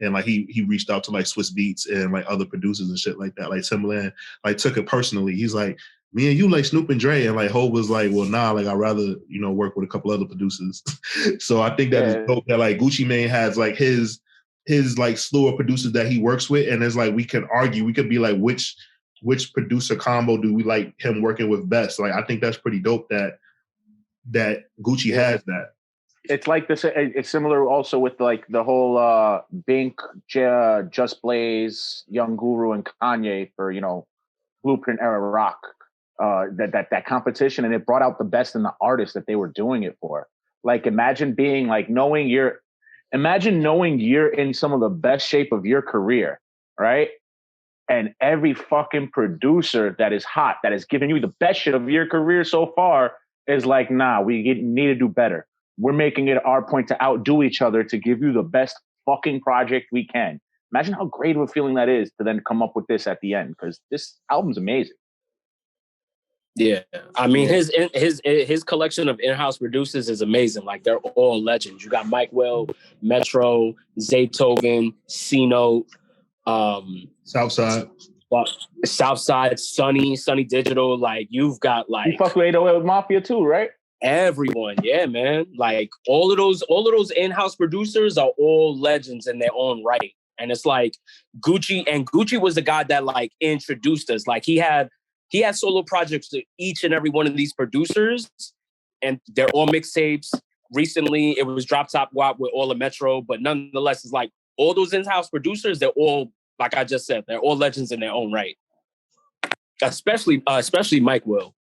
And like he reached out to like Swiss Beats and like other producers and shit like that. Like Timbaland like took it personally. He's like, me and you like Snoop and Dre, and like Hov was like, well, nah, like I'd rather, work with a couple other producers. So I think that is dope that like Gucci Mane has like his like slew of producers that he works with, and it's like we can argue, we could be like which producer combo do we like him working with best? Like I think that's pretty dope that Gucci has that. It's like this. It's similar also with like the whole Bink, Just Blaze, Young Guru, and Kanye for Blueprint era rock. That competition, and it brought out the best in the artists that they were doing it for. Like imagine being like knowing you're in some of the best shape of your career, right? And every fucking producer that is hot, that has given you the best shit of your career so far, is like, nah, we need to do better. We're making it our point to outdo each other to give you the best fucking project we can. Imagine how great of a feeling that is to then come up with this at the end, because this album's amazing. Yeah, I mean his collection of in-house producers is amazing. Like they're all legends. You got Mike Will, Metro, Zaytoven, C-Note, Southside, Sunny Digital. Like you've got like you fuck with 808 Mafia too, right? Everyone, yeah, man. Like all of those in-house producers are all legends in their own right. And it's like Gucci was the guy that like introduced us. Like he had solo projects to each and every one of these producers, and they're all mixtapes. Recently, it was Drop Top WAP with all the Metro, but nonetheless, it's like all those in-house producers, they're all, like I just said, they're all legends in their own right. Especially Mike Will.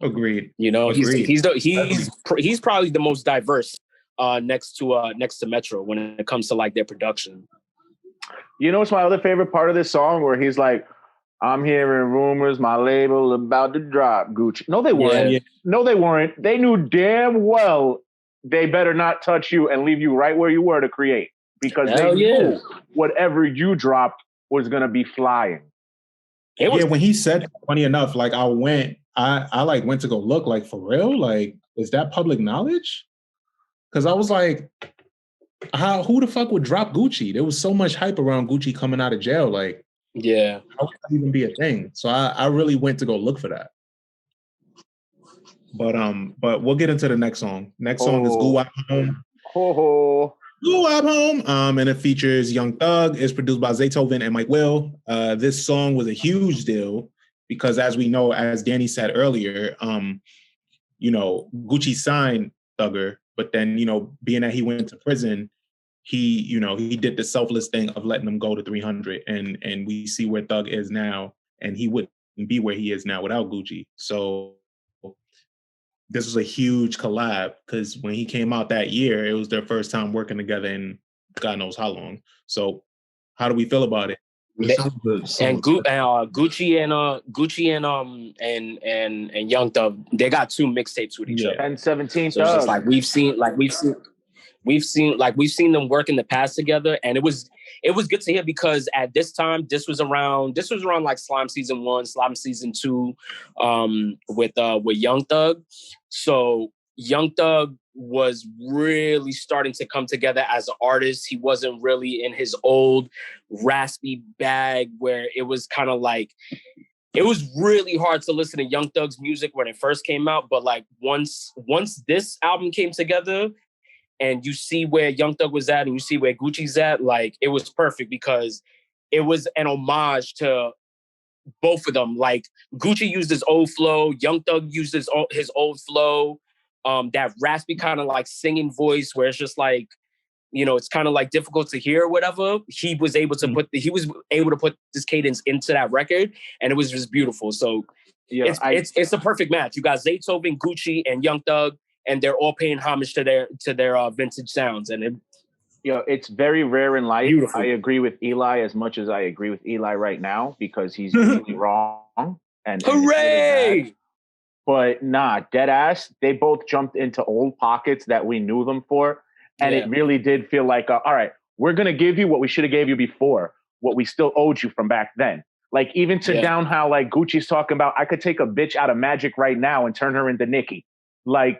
Agreed. Agreed. He's probably the most diverse next to Metro when it comes to like their production. You know what's my other favorite part of this song, where he's like, I'm hearing rumors my label about to drop Gucci. No, they weren't. Yeah. No, they weren't. They knew damn well they better not touch you and leave you right where you were to create, because they knew whatever you dropped was going to be flying. When he said, funny enough, like I went to go look, like for real, like is that public knowledge? Because I was like, who the fuck would drop Gucci? There was so much hype around Gucci coming out of jail. Like, yeah, how would that even be a thing? So I really went to go look for that. But we'll get into the next song. Next song is Goo Wop Home. Goo Wop Home. And it features Young Thug. It's produced by Zaytoven and Mike Will. This song was a huge deal because, as we know, as Danny said earlier, Gucci signed Thugger. But then, being that he went to prison, he did the selfless thing of letting them go to 300. And we see where Thug is now. And he wouldn't be where he is now without Gucci. So this was a huge collab because when he came out that year, it was their first time working together in God knows how long. So how do we feel about it? Gucci and Young Thug, they got two mixtapes with each other. And 17 so it's just like we've seen them work in the past together, and it was good to hear because at this time this was around like Slime Season 1, Slime Season 2, with Young Thug. So Young Thug was really starting to come together as an artist. He wasn't really in his old raspy bag where it was kind of like, it was really hard to listen to Young Thug's music when it first came out. But like once this album came together and you see where Young Thug was at and you see where Gucci's at, like it was perfect because it was an homage to both of them. Like Gucci used his old flow, Young Thug used his old flow, that raspy kind of like singing voice where it's just like, you know, it's kind of like difficult to hear or whatever. He was able to put this cadence into that record, and it was just beautiful. So Yeah, it's a perfect match. You got Zaytoven, Gucci, and Young Thug, and they're all paying homage to their vintage sounds. And it's very rare in life. Beautiful. I agree with Eli as much as I agree with Eli right now because he's really wrong. And hooray! Really bad. But nah, dead ass. They both jumped into old pockets that we knew them for. And it really did feel like, all right, we're going to give you what we should have gave you before, what we still owed you from back then. Like even down how like Gucci's talking about, I could take a bitch out of Magic right now and turn her into Nicki. Like,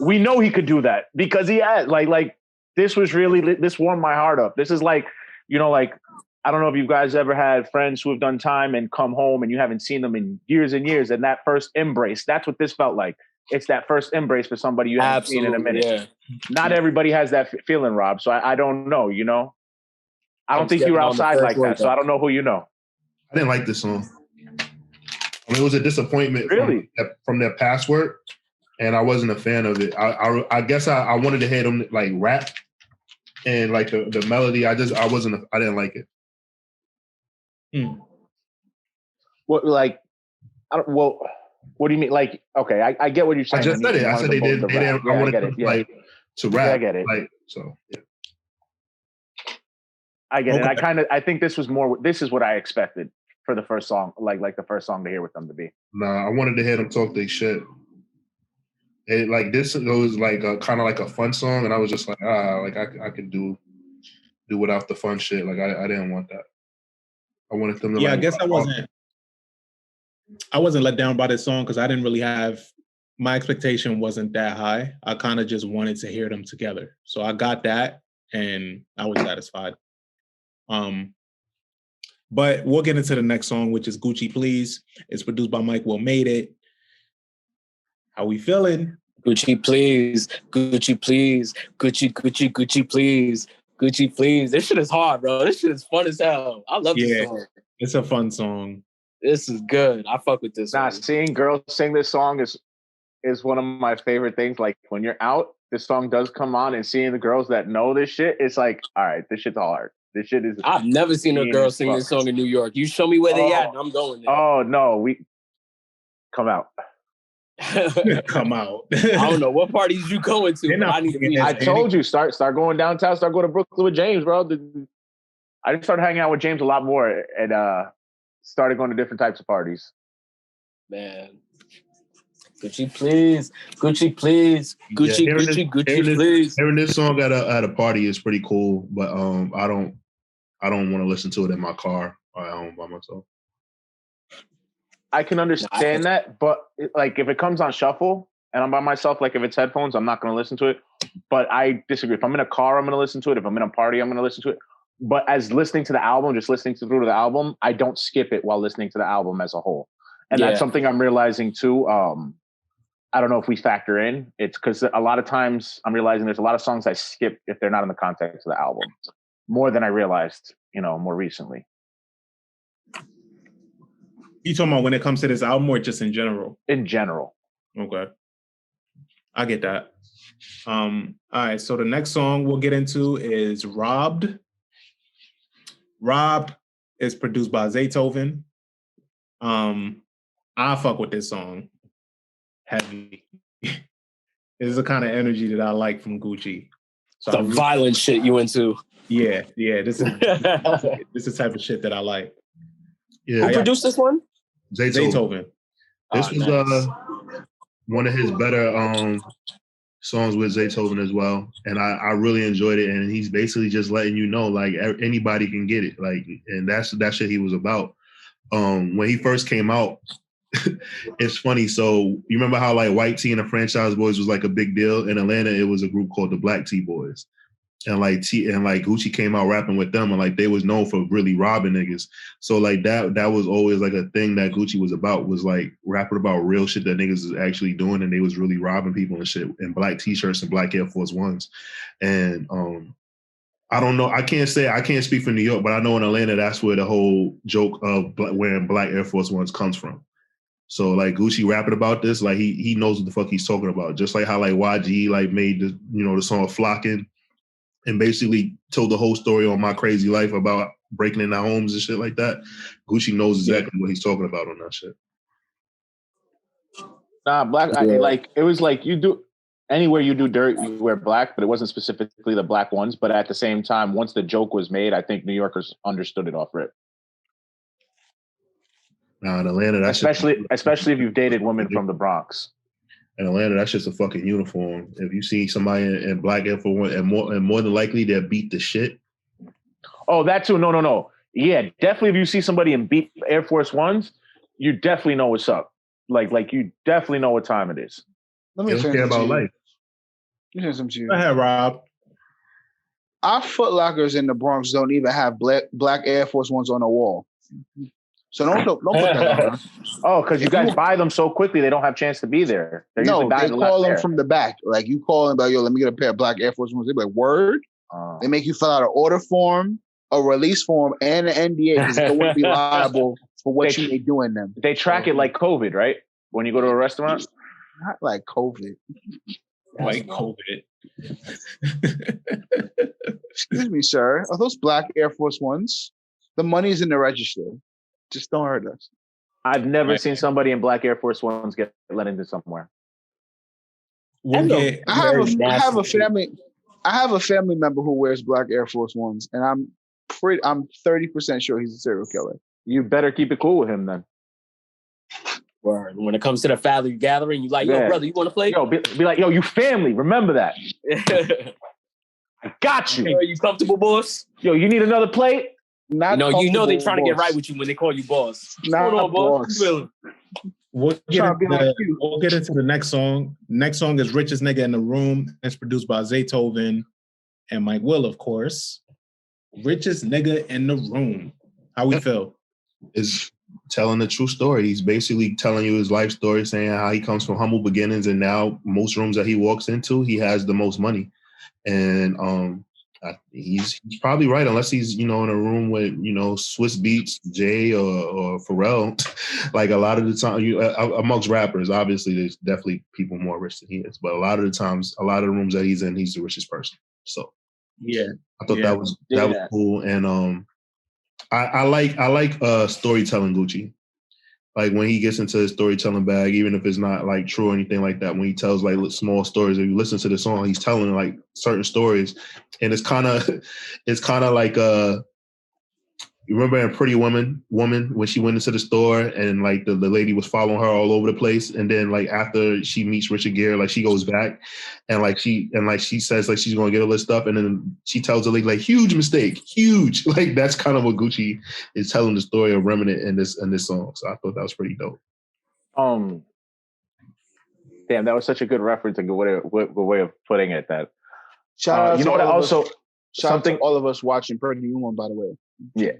we know he could do that because he had like this was really, this warmed my heart up. This is like, you know, like, I don't know if you guys ever had friends who have done time and come home and you haven't seen them in years and years. And that first embrace, that's what this felt like. It's that first embrace for somebody you haven't seen in a minute. Yeah. Not everybody has that feeling, Rob. So I don't know, you know? I don't think you were outside like that, so I don't know who you know. I didn't like this song. I mean, it was a disappointment from their past work, and I wasn't a fan of it. I guess I wanted to hear them like rap and like the melody. I didn't like it. What like? What do you mean? Like, okay, I get what you're saying. I just said it. I said they didn't. I wanted them to rap. I get it. Like, so yeah. I get it. I think this was more. This is what I expected for the first song, like the first song to hear with them to be. Nah, I wanted to hear them talk their shit. It, like this, it was like a kind of like a fun song, and I was just like, like I could do without the fun shit. Like I didn't want that. I wanted them to. Yeah, I guess I wasn't let down by this song because I didn't really have, my expectation wasn't that high. I kind of just wanted to hear them together. So I got that and I was satisfied. But we'll get into the next song, which is Gucci Please. It's produced by Mike Will Made It. How we feeling? Gucci Please, Gucci Please, Gucci, Gucci, Gucci Please, Gucci Please. This shit is hard, bro. This shit is fun as hell. I love this song. It's a fun song. This is good. I fuck with this song. Seeing girls sing this song is one of my favorite things. Like when you're out, this song does come on, and seeing the girls that know this shit, it's like, all right, this shit's hard. This shit is. I've never seen a girl sing this song in New York. You show me where they at, and I'm going there. Oh no, we come out. Come out. I don't know what parties you going to. I need to be. I told you, start going downtown. Start going to Brooklyn with James, bro. I just started hanging out with James a lot more, and started going to different types of parties. Man. Gucci Please. Gucci Please. Gucci, yeah, Gucci Please. Hearing this song at a party is pretty cool, but I don't want to listen to it in my car or at home by myself. I can understand that, but like if it comes on shuffle and I'm by myself, like if it's headphones, I'm not going to listen to it. But I disagree. If I'm in a car, I'm going to listen to it. If I'm in a party, I'm going to listen to it. But as listening to the album, just listening through the album, I don't skip it while listening to the album as a whole. And that's something I'm realizing too. I don't know if we factor in. It's because a lot of times I'm realizing there's a lot of songs I skip if they're not in the context of the album. More than I realized, more recently. You talking about when it comes to this album or just in general? In general. Okay. I get that. All right, so the next song we'll get into is Robbed. Robbed is produced by Zaytoven. I fuck with this song heavy. This is the kind of energy that I like from Gucci. So the violent shit you into. Yeah. This is the type of shit that I like. Yeah. Who produced this one? Zaytoven. This was nice. One of his better songs with Zaytoven as well, and I really enjoyed it. And he's basically just letting you know, like anybody can get it, like, and that's shit he was about. When he first came out, it's funny. So you remember how like White Tee and the Franchise Boys was like a big deal in Atlanta? It was a group called the Black Tea Boys. and like Gucci came out rapping with them, and like they was known for really robbing niggas. So like that was always like a thing that Gucci was about, was like rapping about real shit that niggas was actually doing, and they was really robbing people and shit in black t-shirts and black Air Force Ones. And I don't know, I can't speak for New York, but I know in Atlanta that's where the whole joke of wearing black Air Force Ones comes from. So like Gucci rapping about this, like he knows what the fuck he's talking about. Just like how like YG like made the song Flockin', and basically told the whole story on My Crazy Life about breaking into homes and shit like that. Gucci knows exactly what he's talking about on that shit. Nah, black. Like it was like you do anywhere you do dirt, you wear black, but it wasn't specifically the black ones. But at the same time, once the joke was made, I think New Yorkers understood it off rip. Nah, in Atlanta, that's especially if you've dated women from the Bronx. In Atlanta, that's just a fucking uniform. If you see somebody in black Air Force One, and more than likely they'll beat the shit. Oh, that too. No. Yeah, definitely. If you see somebody in beat Air Force Ones, you definitely know what's up. Like you definitely know what time it is. Let me care about life. Let me say something to you. Go ahead, Rob. Our Foot Lockers in the Bronx don't even have black Air Force Ones on the wall. So don't put that on us. Oh, because you guys buy them so quickly, they don't have a chance to be there. They call them from the back. Like you call them about, yo, let me get a pair of black Air Force Ones. They be like, word. They make you fill out an order form, a release form, and an NDA because they wouldn't be liable for what you may do in them. They track it like COVID, right? When you go to a restaurant? Not like COVID. Like COVID. Excuse me, sir. Are those black Air Force Ones? The money's in the register. Just don't hurt us. I've never seen somebody in black Air Force Ones get let into somewhere. I have a family member who wears black Air Force Ones, and I'm 30% sure he's a serial killer. You better keep it cool with him then. Word. When it comes to the family gathering, you like, yo, brother, you want to play? Yo, be like, yo, you family. Remember that. I got you. Are you comfortable, boss? Yo, you need another plate? You know they're trying to get right with you when they call you boss. Not on, boss. We'll get into the next song. Next song is Richest Nigga in the Room. It's produced by Zaytoven and Mike Will, of course. Richest Nigga in the Room. How we feel? Is telling the true story. He's basically telling you his life story, saying how he comes from humble beginnings, and now most rooms that he walks into, he has the most money. And he's probably right, unless he's in a room with Swiss Beats, Jay or Pharrell. Like a lot of the time, amongst rappers, obviously there's definitely people more rich than he is, but a lot of the times, a lot of the rooms that he's in, he's the richest person. So yeah, I thought that was cool. And I like storytelling Gucci. Like when he gets into his storytelling bag, even if it's not like true or anything like that, when he tells like small stories, if you listen to the song, he's telling like certain stories, and it's kind of like you remember in Pretty Woman when she went into the store and like the lady was following her all over the place, and then like after she meets Richard Gere, like she goes back and she says like she's gonna get all this stuff, and then she tells the lady like huge mistake, huge. Like that's kind of what Gucci is telling the story of Remnant in this song. So I thought that was pretty dope. Damn, that was such a good reference, a good way of putting it. That shout out to all of us watching Pretty Woman, by the way. Yeah.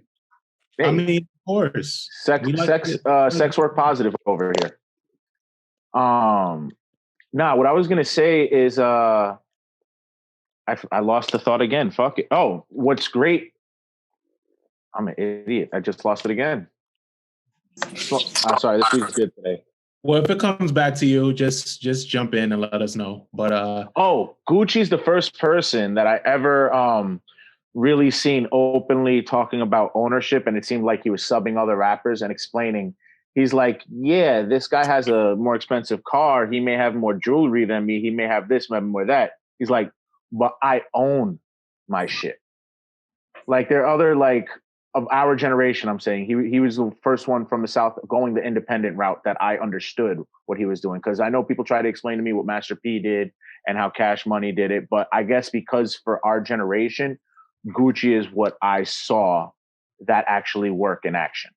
Hey, I mean, of course. Sex work positive over here. What I was gonna say is I lost the thought again. Fuck it. Oh, what's great? I'm an idiot. I just lost it again. Sorry, this week's good today. Well, if it comes back to you, just jump in and let us know. But Gucci's the first person that I ever really seen openly talking about ownership, and it seemed like he was subbing other rappers and explaining. He's like, yeah, this guy has a more expensive car. He may have more jewelry than me. He may have this, maybe more that. He's like, but I own my shit. Like there are other like of our generation, I'm saying he was the first one from the South going the independent route that I understood what he was doing. Because I know people try to explain to me what Master P did and how Cash Money did it. But I guess because for our generation, Gucci is what I saw that actually work in action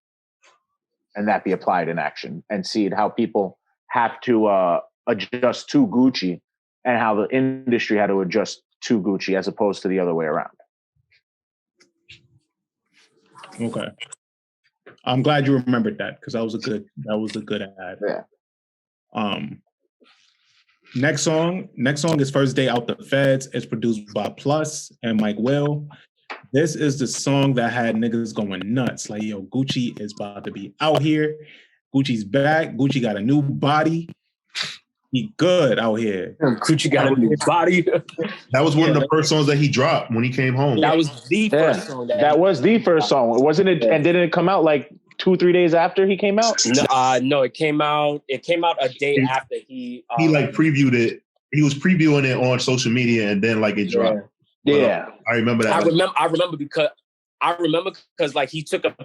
and that be applied in action, and see how people have to adjust to Gucci and how the industry had to adjust to Gucci as opposed to the other way around. Okay. I'm glad you remembered that because that was a good ad. Yeah. Next song is First Day Out the Feds. It's produced by Plus and Mike Will. This is the song that had niggas going nuts. Like, yo, Gucci is about to be out here. Gucci's back. Gucci got a new body. He good out here. Gucci got a new body. That was one of the first songs that he dropped when he came home. That was the first song. That was the first song. Wasn't it? And didn't it come out like 2-3 days after he came out? No, it came out. It came out a day after he. He like previewed it. He was previewing it on social media, and then like it dropped. Yeah, I remember that. I remember because like he took a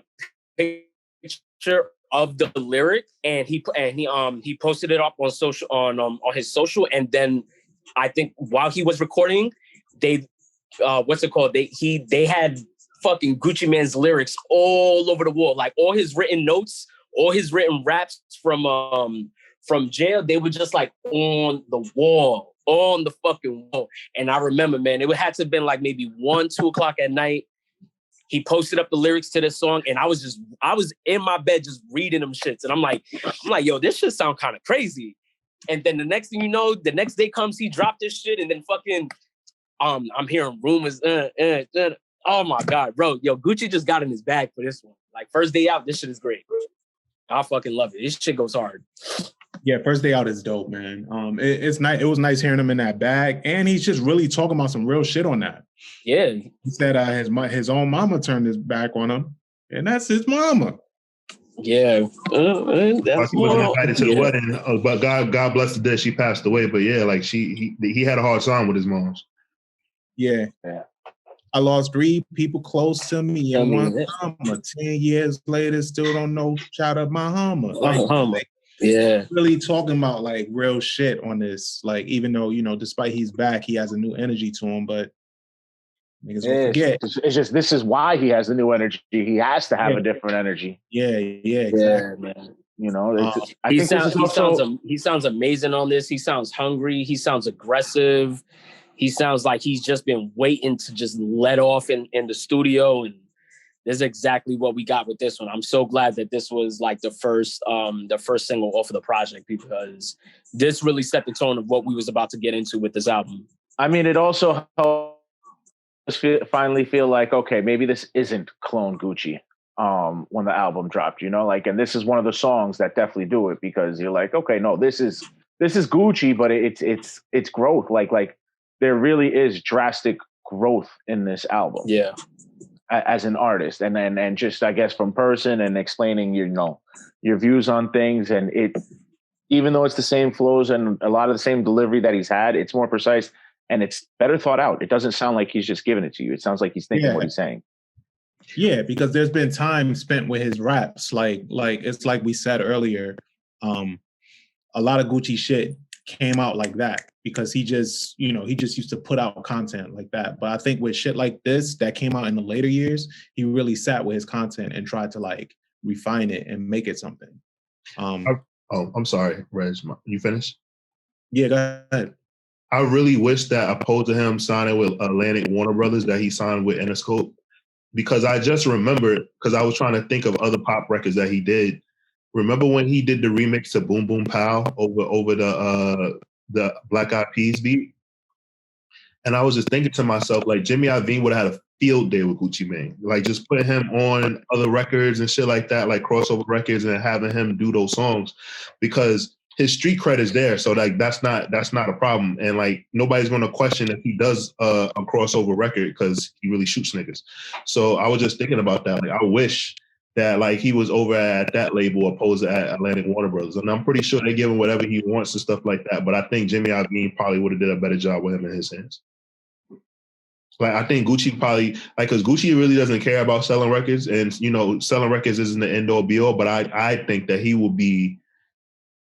picture of the lyric and he posted it up on social on his social, and then I think while he was recording, they they had fucking Gucci Mane's lyrics all over the wall, like all his written notes, all his written raps from jail, they were just like on the fucking wall. And I remember, man, it had to have been like maybe 1-2 o'clock at night. He posted up the lyrics to this song, and I was in my bed just reading them shits, and I'm like, yo, this shit sound kind of crazy. And then the next thing you know, the next day comes, he dropped this shit, and then fucking, I'm hearing rumors. Oh my god, bro, yo, Gucci just got in his bag for this one. Like, First Day Out, this shit is great. I fucking love it. This shit goes hard. Yeah, First Day Out is dope, man. It's nice. It was nice hearing him in that bag, and he's just really talking about some real shit on that. Yeah, he said his own mama turned his back on him, and that's his mama. Yeah, that's he wasn't invited to the wedding, but God bless the dead, she passed away. But yeah, like he had a hard time with his moms. Yeah. I lost 3 people close to me and one mama. 10 years later, still don't know shout out my Hummer. Like, yeah, really talking about like real shit on this. Like, even though, you know, despite he's back, he has a new energy to him, but niggas will forget. It's just this is why he has the new energy. He has to have a different energy. Yeah, exactly. Yeah, man. You know, he sounds amazing on this. He sounds hungry. He sounds aggressive. He sounds like he's just been waiting to just let off in the studio, and this is exactly what we got with this one. I'm so glad that this was like the first single off of the project, because this really set the tone of what we was about to get into with this album. I mean, it also helped us finally feel like, okay, maybe this isn't clone Gucci when the album dropped, you know, like, and this is one of the songs that definitely do it, because you're like, okay, no, this is Gucci, but it's growth. Like there really is drastic growth in this album. Yeah. As an artist, and just, I guess, from person and explaining your views on things, and it, even though it's the same flows and a lot of the same delivery that he's had, it's more precise and it's better thought out. It doesn't sound like he's just giving it to you. It sounds like he's thinking what he's saying. Yeah, because there's been time spent with his raps. Like it's like we said earlier, a lot of Gucci shit came out like that because he just used to put out content like that. But I think with shit like this that came out in the later years, he really sat with his content and tried to like refine it and make it something. I'm sorry, Reg. You finished? Yeah, go ahead. I really wish that opposed to him signing with Atlantic Warner Brothers, that he signed with Interscope, because I just remembered, because I was trying to think of other pop records that he did. Remember when he did the remix to Boom Boom Pow over the Black Eyed Peas beat? And I was just thinking to myself, like, Jimmy Iovine would have had a field day with Gucci Mane. Like, just putting him on other records and shit like that, like crossover records, and having him do those songs, because his street cred is there. So like that's not a problem. And like nobody's gonna question if he does a crossover record, because he really shoots niggas. So I was just thinking about that. Like, I wish that like he was over at that label opposed to at Atlantic Warner Brothers. And I'm pretty sure they give him whatever he wants and stuff like that. But I think Jimmy Iovine probably would have did a better job with him in his hands. Like, I think Gucci probably, like, because Gucci really doesn't care about selling records, and, you know, selling records isn't the end all be all, but I think that he will be,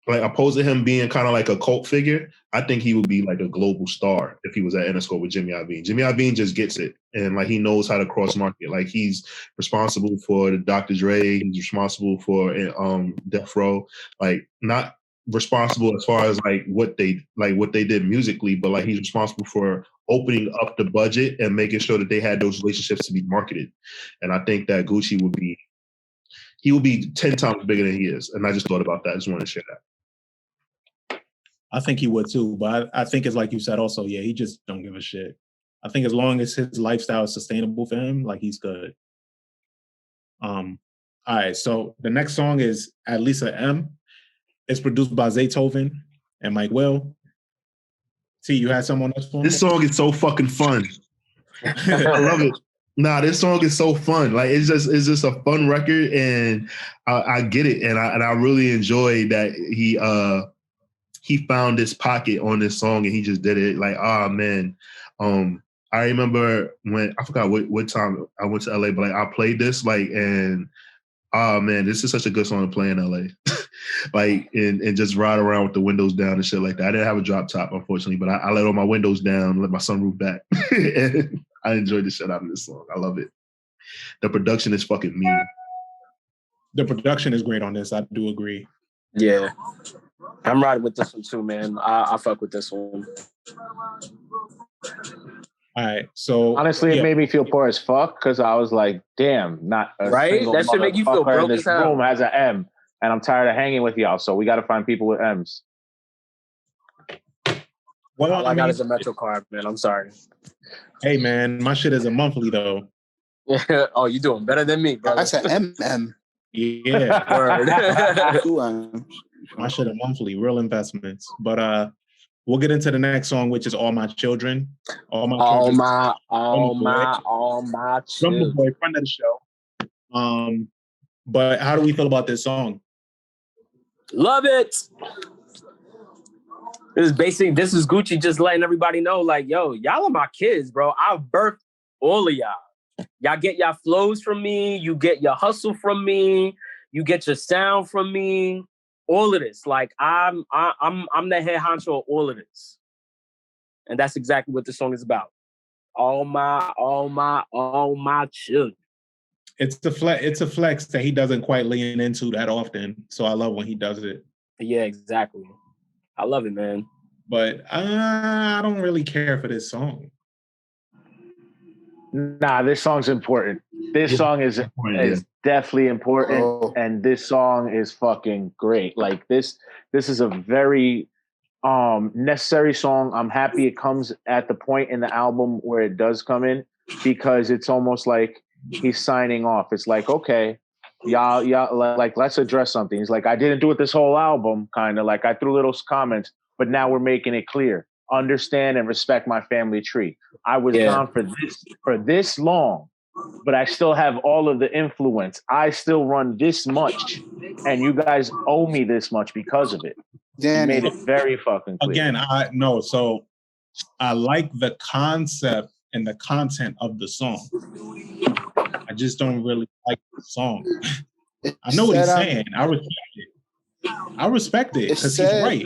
like, opposed to him being kind of like a cult figure, I think he would be like a global star if he was at Interscope with Jimmy Iovine. Jimmy Iovine just gets it, and like he knows how to cross market. Like, he's responsible for the Dr. Dre, he's responsible for Death Row. Like, not responsible as far as like what they did musically, but like he's responsible for opening up the budget and making sure that they had those relationships to be marketed. And I think that Gucci would be 10 times bigger than he is. And I just thought about that. I just wanted to share that. I think he would too, but I think it's like you said also, yeah, he just don't give a shit. I think as long as his lifestyle is sustainable for him, like he's good. All right, so the next song is At Least a M. It's produced by Zaytoven and Mike Will. T, you had some on this one? This song is so fucking fun. I love it. Nah, this song is so fun. Like it's just a fun record, and I get it, and I really enjoy that he found this pocket on this song and he just did it. Like, oh man. I remember when I forgot what time I went to LA, but like I played this and oh man, this is such a good song to play in LA. Like and just ride around with the windows down and shit like that. I didn't have a drop top, unfortunately, but I let all my windows down, let my sunroof back. And I enjoyed the shit out of this song. I love it. The production is fucking mean. The production is great on this. I do agree. Yeah. I'm riding with this one too, man. I fuck with this one. All right, so honestly, it made me feel poor as fuck because I was like, "Damn, not a right." That should make you feel broke. This room has an M, and I'm tired of hanging with y'all. So we got to find people with M's. Well, all I got is a Metro card, man. I'm sorry. Hey, man, my shit is a monthly though. Oh, you doing better than me, bro? That's an MM. Yeah. Word. My shit a monthly, real investments. But we'll get into the next song, which is All My Children. All My Children. All My Children. Boy, friend of the show. But how do we feel about this song? Love it. This is Gucci just letting everybody know, like, yo, y'all are my kids, bro. I birthed all of y'all. Y'all get y'all flows from me. You get your hustle from me. You get your sound from me. All of this, like I'm the head honcho of all of this, and that's exactly what the song is about. All my children. It's a flex that he doesn't quite lean into that often. So I love when he does it. Yeah, exactly. I love it, man. But I don't really care for this song. Nah, this song's important. This song is definitely important, and this song is fucking great. Like this is a very necessary song. I'm happy it comes at the point in the album where it does come in, because it's almost like he's signing off. It's like, okay, y'all, like let's address something. He's like, I didn't do it this whole album, kind of like I threw little comments, but now we're making it clear. Understand and respect my family tree. I was gone for this long, but I still have all of the influence. I still run this much, and you guys owe me this much because of it. Danny. He made it very fucking clear. Again, so I like the concept and the content of the song. I just don't really like the song. I know what he's saying. I respect it because he's right.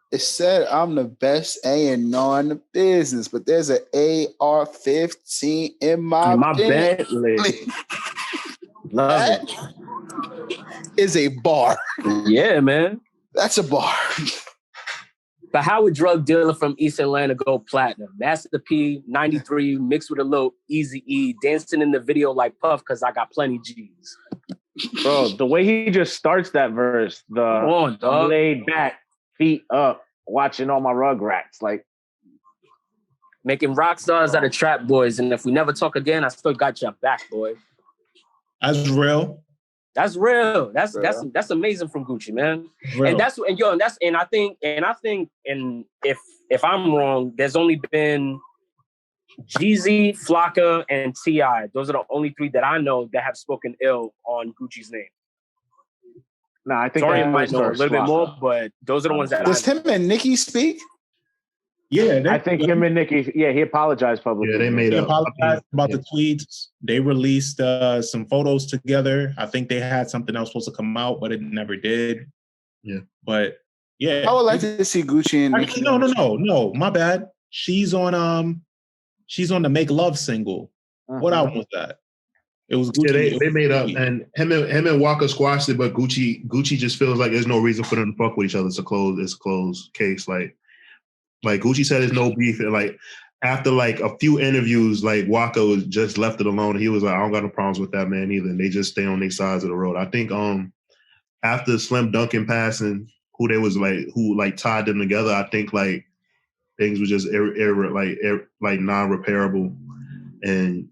It said I'm the best A&R in the business, but there's an AR-15 in my Bentley. Love it. Is a bar. Yeah, man. That's a bar. But how would drug dealer from East Atlanta go platinum? Master P, 93, mixed with a little Easy E, dancing in the video like Puff because I got plenty G's. Bro, the way he just starts that verse, laid back, feet up, watching all my Rugrats, like making rock stars out of trap boys. And if we never talk again, I still got your back, boy. That's real. That's real. That's amazing from Gucci, man. Real. And I think if I'm wrong, there's only been Jeezy, Flocka, and T.I. Those are the only three that I know that have spoken ill on Gucci's name. Nah, I think Taurian might know a little bit more, but those are the ones that Does him and Nicki speak? Yeah, I think him and Nicki. Yeah, he apologized publicly. Yeah, they apologized about the tweets. They released some photos together. I think they had something else supposed to come out, but it never did. Yeah, but yeah, I would like to see Gucci and Nicki. No, my bad. She's on the Make Love single. Uh-huh. What album was that? It was Yeah, Gucci. they made up, and him and Walker squashed it, but Gucci just feels like there's no reason for them to fuck with each other. It's a closed case. Like Gucci said, there's no beef. And like after like a few interviews, like Walker was just left it alone. He was like, I don't got no problems with that man either. And they just stay on their sides of the road. I think after Slim Duncan passing, who tied them together, I think like things were just non-repairable, and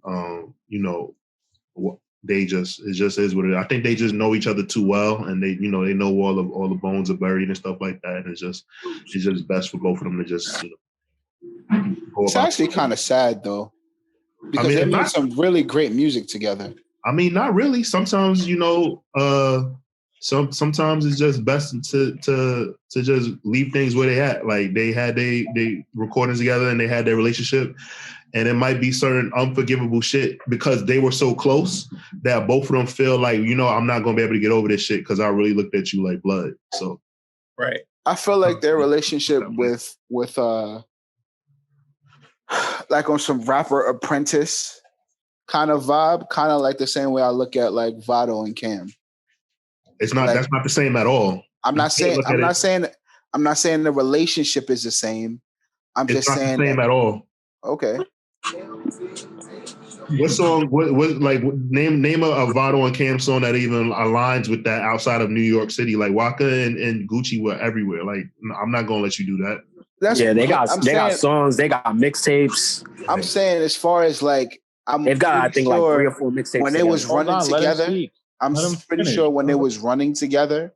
you know. It just is what it is. I think they just know each other too well, and they know all the bones are buried and stuff like that. And it's just best for both of them to just It's actually kind of sad though, because they made some really great music together. I mean, not really. Sometimes sometimes it's just best to just leave things where they at. Like they had they recordings together and they had their relationship. And it might be certain unforgivable shit because they were so close that both of them feel like, I'm not going to be able to get over this shit because I really looked at you like blood. So, right. I feel like their relationship with like on some rapper apprentice kind of vibe, kind of like the same way I look at like Vado and Cam. It's not. That's not the same at all. I'm not saying the relationship is the same. I'm just saying the same at all. Okay. What song? What like name a Vado and Cam song that even aligns with that outside of New York City? Like Waka and Gucci were everywhere. Like I'm not gonna let you do that. They got songs, they got mixtapes. I'm saying as far as like they've got I think like 3 or 4 mixtapes when they was running together. I'm pretty sure when they was running together,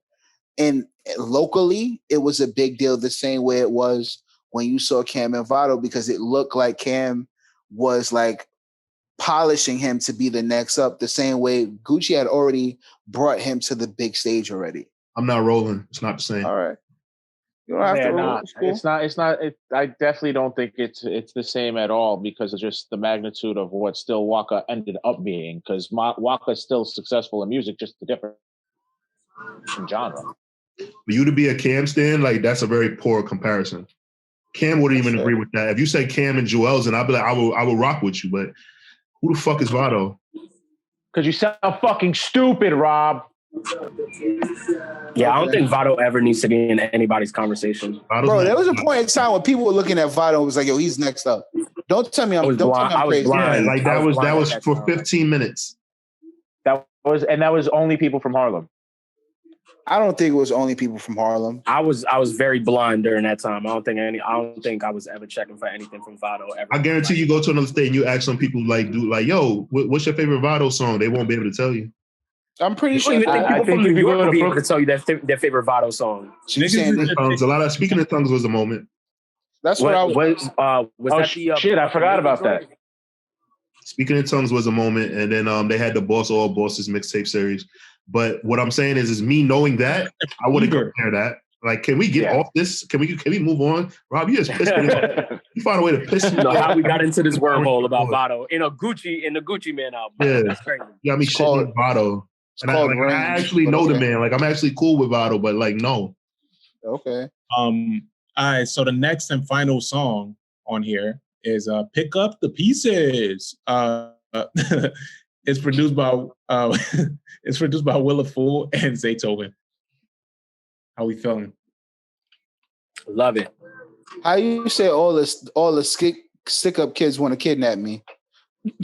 and locally it was a big deal the same way it was when you saw Cam and Vado, because it looked like Cam was like polishing him to be the next up, the same way Gucci had already brought him to the big stage already. I'm not rolling. It's not the same. All right. You don't have to roll. It's not. I definitely don't think it's the same at all because of just the magnitude of what still Waka ended up being. Because Waka is still successful in music, just a different genre. For you to be a Cam stan, like that's a very poor comparison. Cam wouldn't even agree with that. If you say Cam and Joel's, and I'd be like, I will rock with you. But who the fuck is Vado? Because you sound fucking stupid, Rob. Yeah, I don't think Vado ever needs to be in anybody's conversation. Bro, there was a point in time when people were looking at Vado and was like, "Yo, he's next up." Don't tell me I'm crazy. Blind. Yeah, like that was for 15 minutes. That was only people from Harlem. I don't think it was only people from Harlem. I was very blind during that time. I don't think I was ever checking for anything from Vado ever. I guarantee you go to another state and you ask some people yo, what's your favorite Vado song? They won't be able to tell you. I'm pretty sure. I think New York will be able to tell you their favorite Vado song. Speaking in tongues was a moment. That's what I was. I forgot about that. Speaking in tongues was a moment, and then they had the All Bosses mixtape series. But what I'm saying is me knowing that, I wouldn't compare that. Like, can we get off this? Can we move on? Rob, you just pissed me off. You found a way to piss me off. How we got into this wormhole about Vado in the Gucci Man album. Yeah, that's crazy. You got me shitting on Vado. And I actually know the man. Like, I'm actually cool with Vado, but like, no. Okay. All right. So the next and final song on here is "Pick Up the Pieces." It's produced by Willa Fool and Zaytoven. How we feeling? Love it. How you say all the stick up kids want to kidnap me?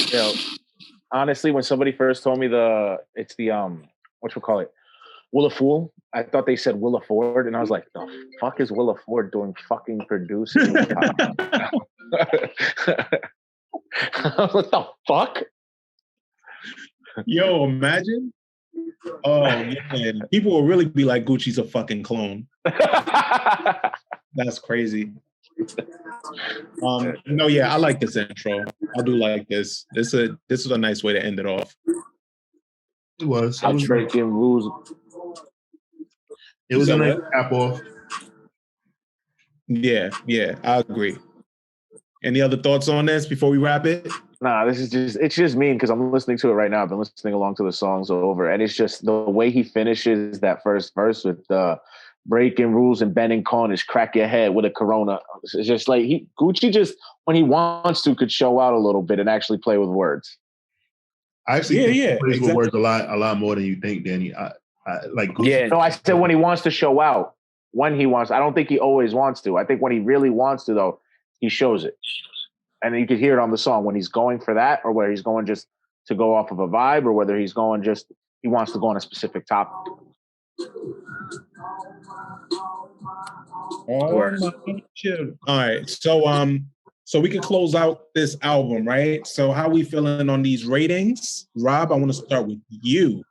Yo, honestly, when somebody first told me it's the Willa Fool, I thought they said Willa Ford, and I was like, the fuck is Willa Ford doing fucking producing? What the fuck? Yo, imagine. Oh man, people will really be like, Gucci's a fucking clone. That's crazy. No, yeah, I like this intro. I do like this. This is a nice way to end it off. It was. Breaking rules. It was a nice cap off. Yeah, I agree. Any other thoughts on this before we wrap it? Nah, it's just mean because I'm listening to it right now. I've been listening along to the songs over, and it's just the way he finishes that first verse with breaking rules and bending corners, crack your head with a Corona. It's just like Gucci just, when he wants to, could show out a little bit and actually play with words. I actually think he plays with exactly. words a lot more than you think, Danny. I like Gucci. Yeah. No, I said when he wants to show out. When he wants, I don't think he always wants to. I think when he really wants to, though, he shows it. And you can hear it on the song when he's going for that, or whether he's going just to go off of a vibe, or whether he's going just he wants to go on a specific topic. All right. So we can close out this album, right? So how we feeling on these ratings? Rob, I want to start with you.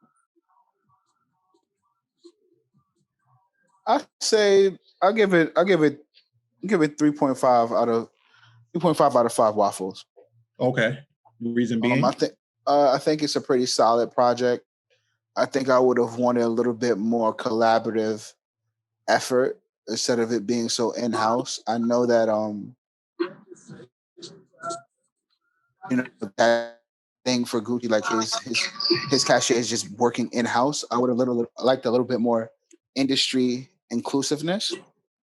I say I'll give it 3.5 out of 5 waffles. Okay. Reason being? I think it's a pretty solid project. I think I would have wanted a little bit more collaborative effort instead of it being so in-house. I know that that thing for Gucci, like his cachet is just working in-house. I would have liked a little bit more industry inclusiveness,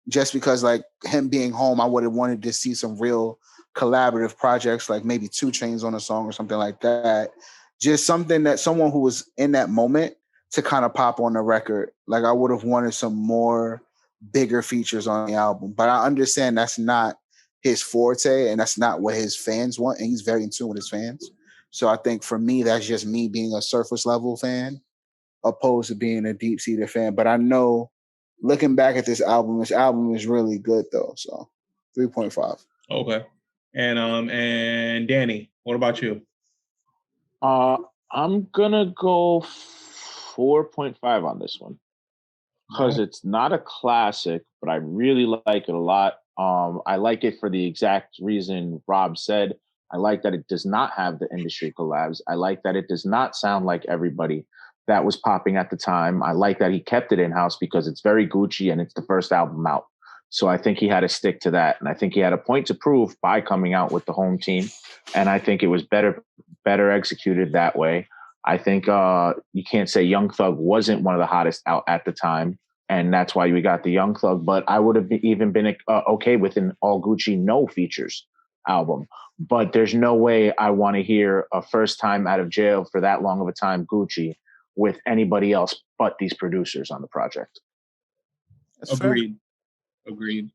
just because like him being home, I would have wanted to see some real collaborative projects, like maybe 2 Chainz on a song or something like that. Just something that someone who was in that moment to kind of pop on the record. Like I would have wanted some more bigger features on the album, but I understand that's not his forte and that's not what his fans want. And he's very in tune with his fans. So I think for me, that's just me being a surface level fan opposed to being a deep seated fan. But I know looking back at this album is really good though. So 3.5. Okay. And Danny, what about you? I'm gonna go 4.5 on this one because it's not a classic, but I really like it a lot. I like it for the exact reason Rob said. I like that it does not have the industry collabs. I like that it does not sound like everybody that was popping at the time. I like that he kept it in-house because it's very Gucci and it's the first album out. So I think he had to stick to that. And I think he had a point to prove by coming out with the home team. And I think it was better executed that way. I think you can't say Young Thug wasn't one of the hottest out at the time. And that's why we got the Young Thug. But I would have even been okay with an all Gucci no features album. But there's no way I want to hear a first time out of jail for that long of a time Gucci with anybody else but these producers on the project. That's Agreed. fair. Agreed.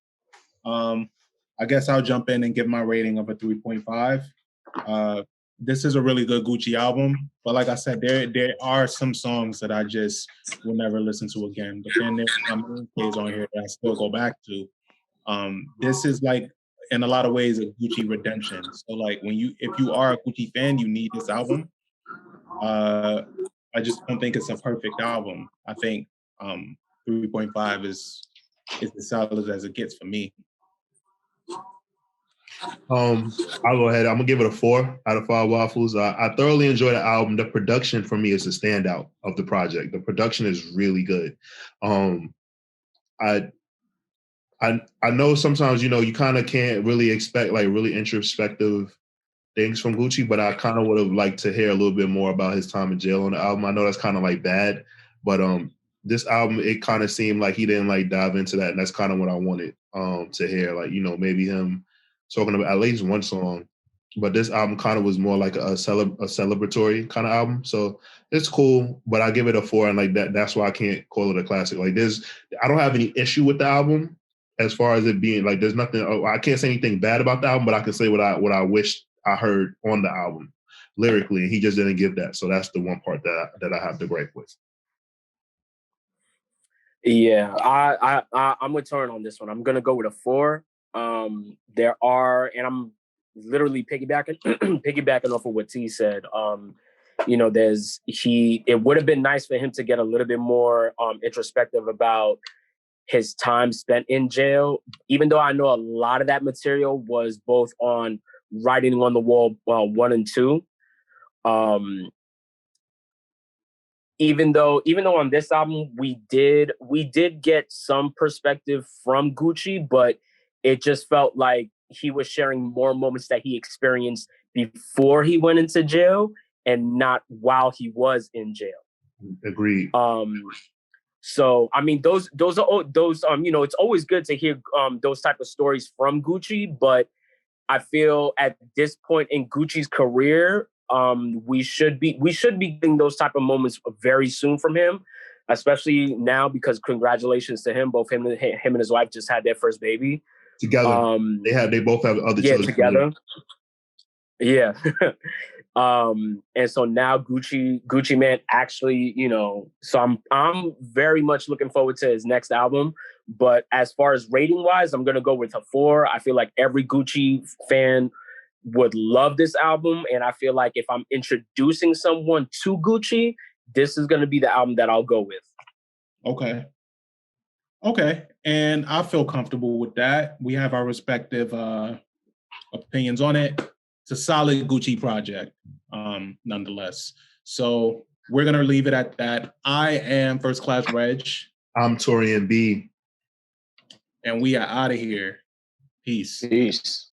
I guess I'll jump in and give my rating of a 3.5. This is a really good Gucci album, but like I said, there are some songs that I just will never listen to again. But then there's some plays on here that I still go back to. This is like, in a lot of ways, a Gucci redemption. So like if you are a Gucci fan, you need this album. I just don't think it's a perfect album. I think 3.5 is as solid as it gets for me. I'll go ahead. I'm gonna give it a 4 out of 5 waffles. I thoroughly enjoy the album. The production for me is the standout of the project. The production is really good. I know sometimes you kind of can't really expect like really introspective things from Gucci, but I kind of would have liked to hear a little bit more about his time in jail on the album. I know that's kind of like bad, but this album, it kind of seemed like he didn't like dive into that, and that's kind of what I wanted to hear. Like maybe him talking about at least one song, but this album kind of was more like a celebratory kind of album. So it's cool, but I give it a 4, and like that's why I can't call it a classic. Like I don't have any issue with the album as far as it being like there's nothing. I can't say anything bad about the album, but I can say what I wish I heard on the album lyrically, and he just didn't give that. So that's the one part that I have to gripe with. Yeah, I'm with Torrin on this one. I'm gonna go with a 4. There are, and I'm literally piggybacking off of what T said. It would have been nice for him to get a little bit more introspective about his time spent in jail, even though I know a lot of that material was both on Writing on the Wall 1 and 2. Even though on this album we did get some perspective from Gucci, but it just felt like he was sharing more moments that he experienced before he went into jail and not while he was in jail. Agreed. So I mean, those are those it's always good to hear those type of stories from Gucci, but I feel at this point in Gucci's career, we should be getting those type of moments very soon from him, especially now because congratulations to him. Both him and his wife just had their first baby together. They both have other children together. Yeah. And so now Gucci Man actually, so I'm very much looking forward to his next album. But as far as rating wise, I'm gonna go with a 4. I feel like every Gucci fan would love this album, and I feel like if I'm introducing someone to Gucci, this is gonna be the album that I'll go with. Okay, and I feel comfortable with that. We have our respective opinions on it. It's a solid Gucci project, nonetheless. So we're gonna leave it at that. I am First Class Regg. I'm Taurian B. And we are out of here. Peace. Peace.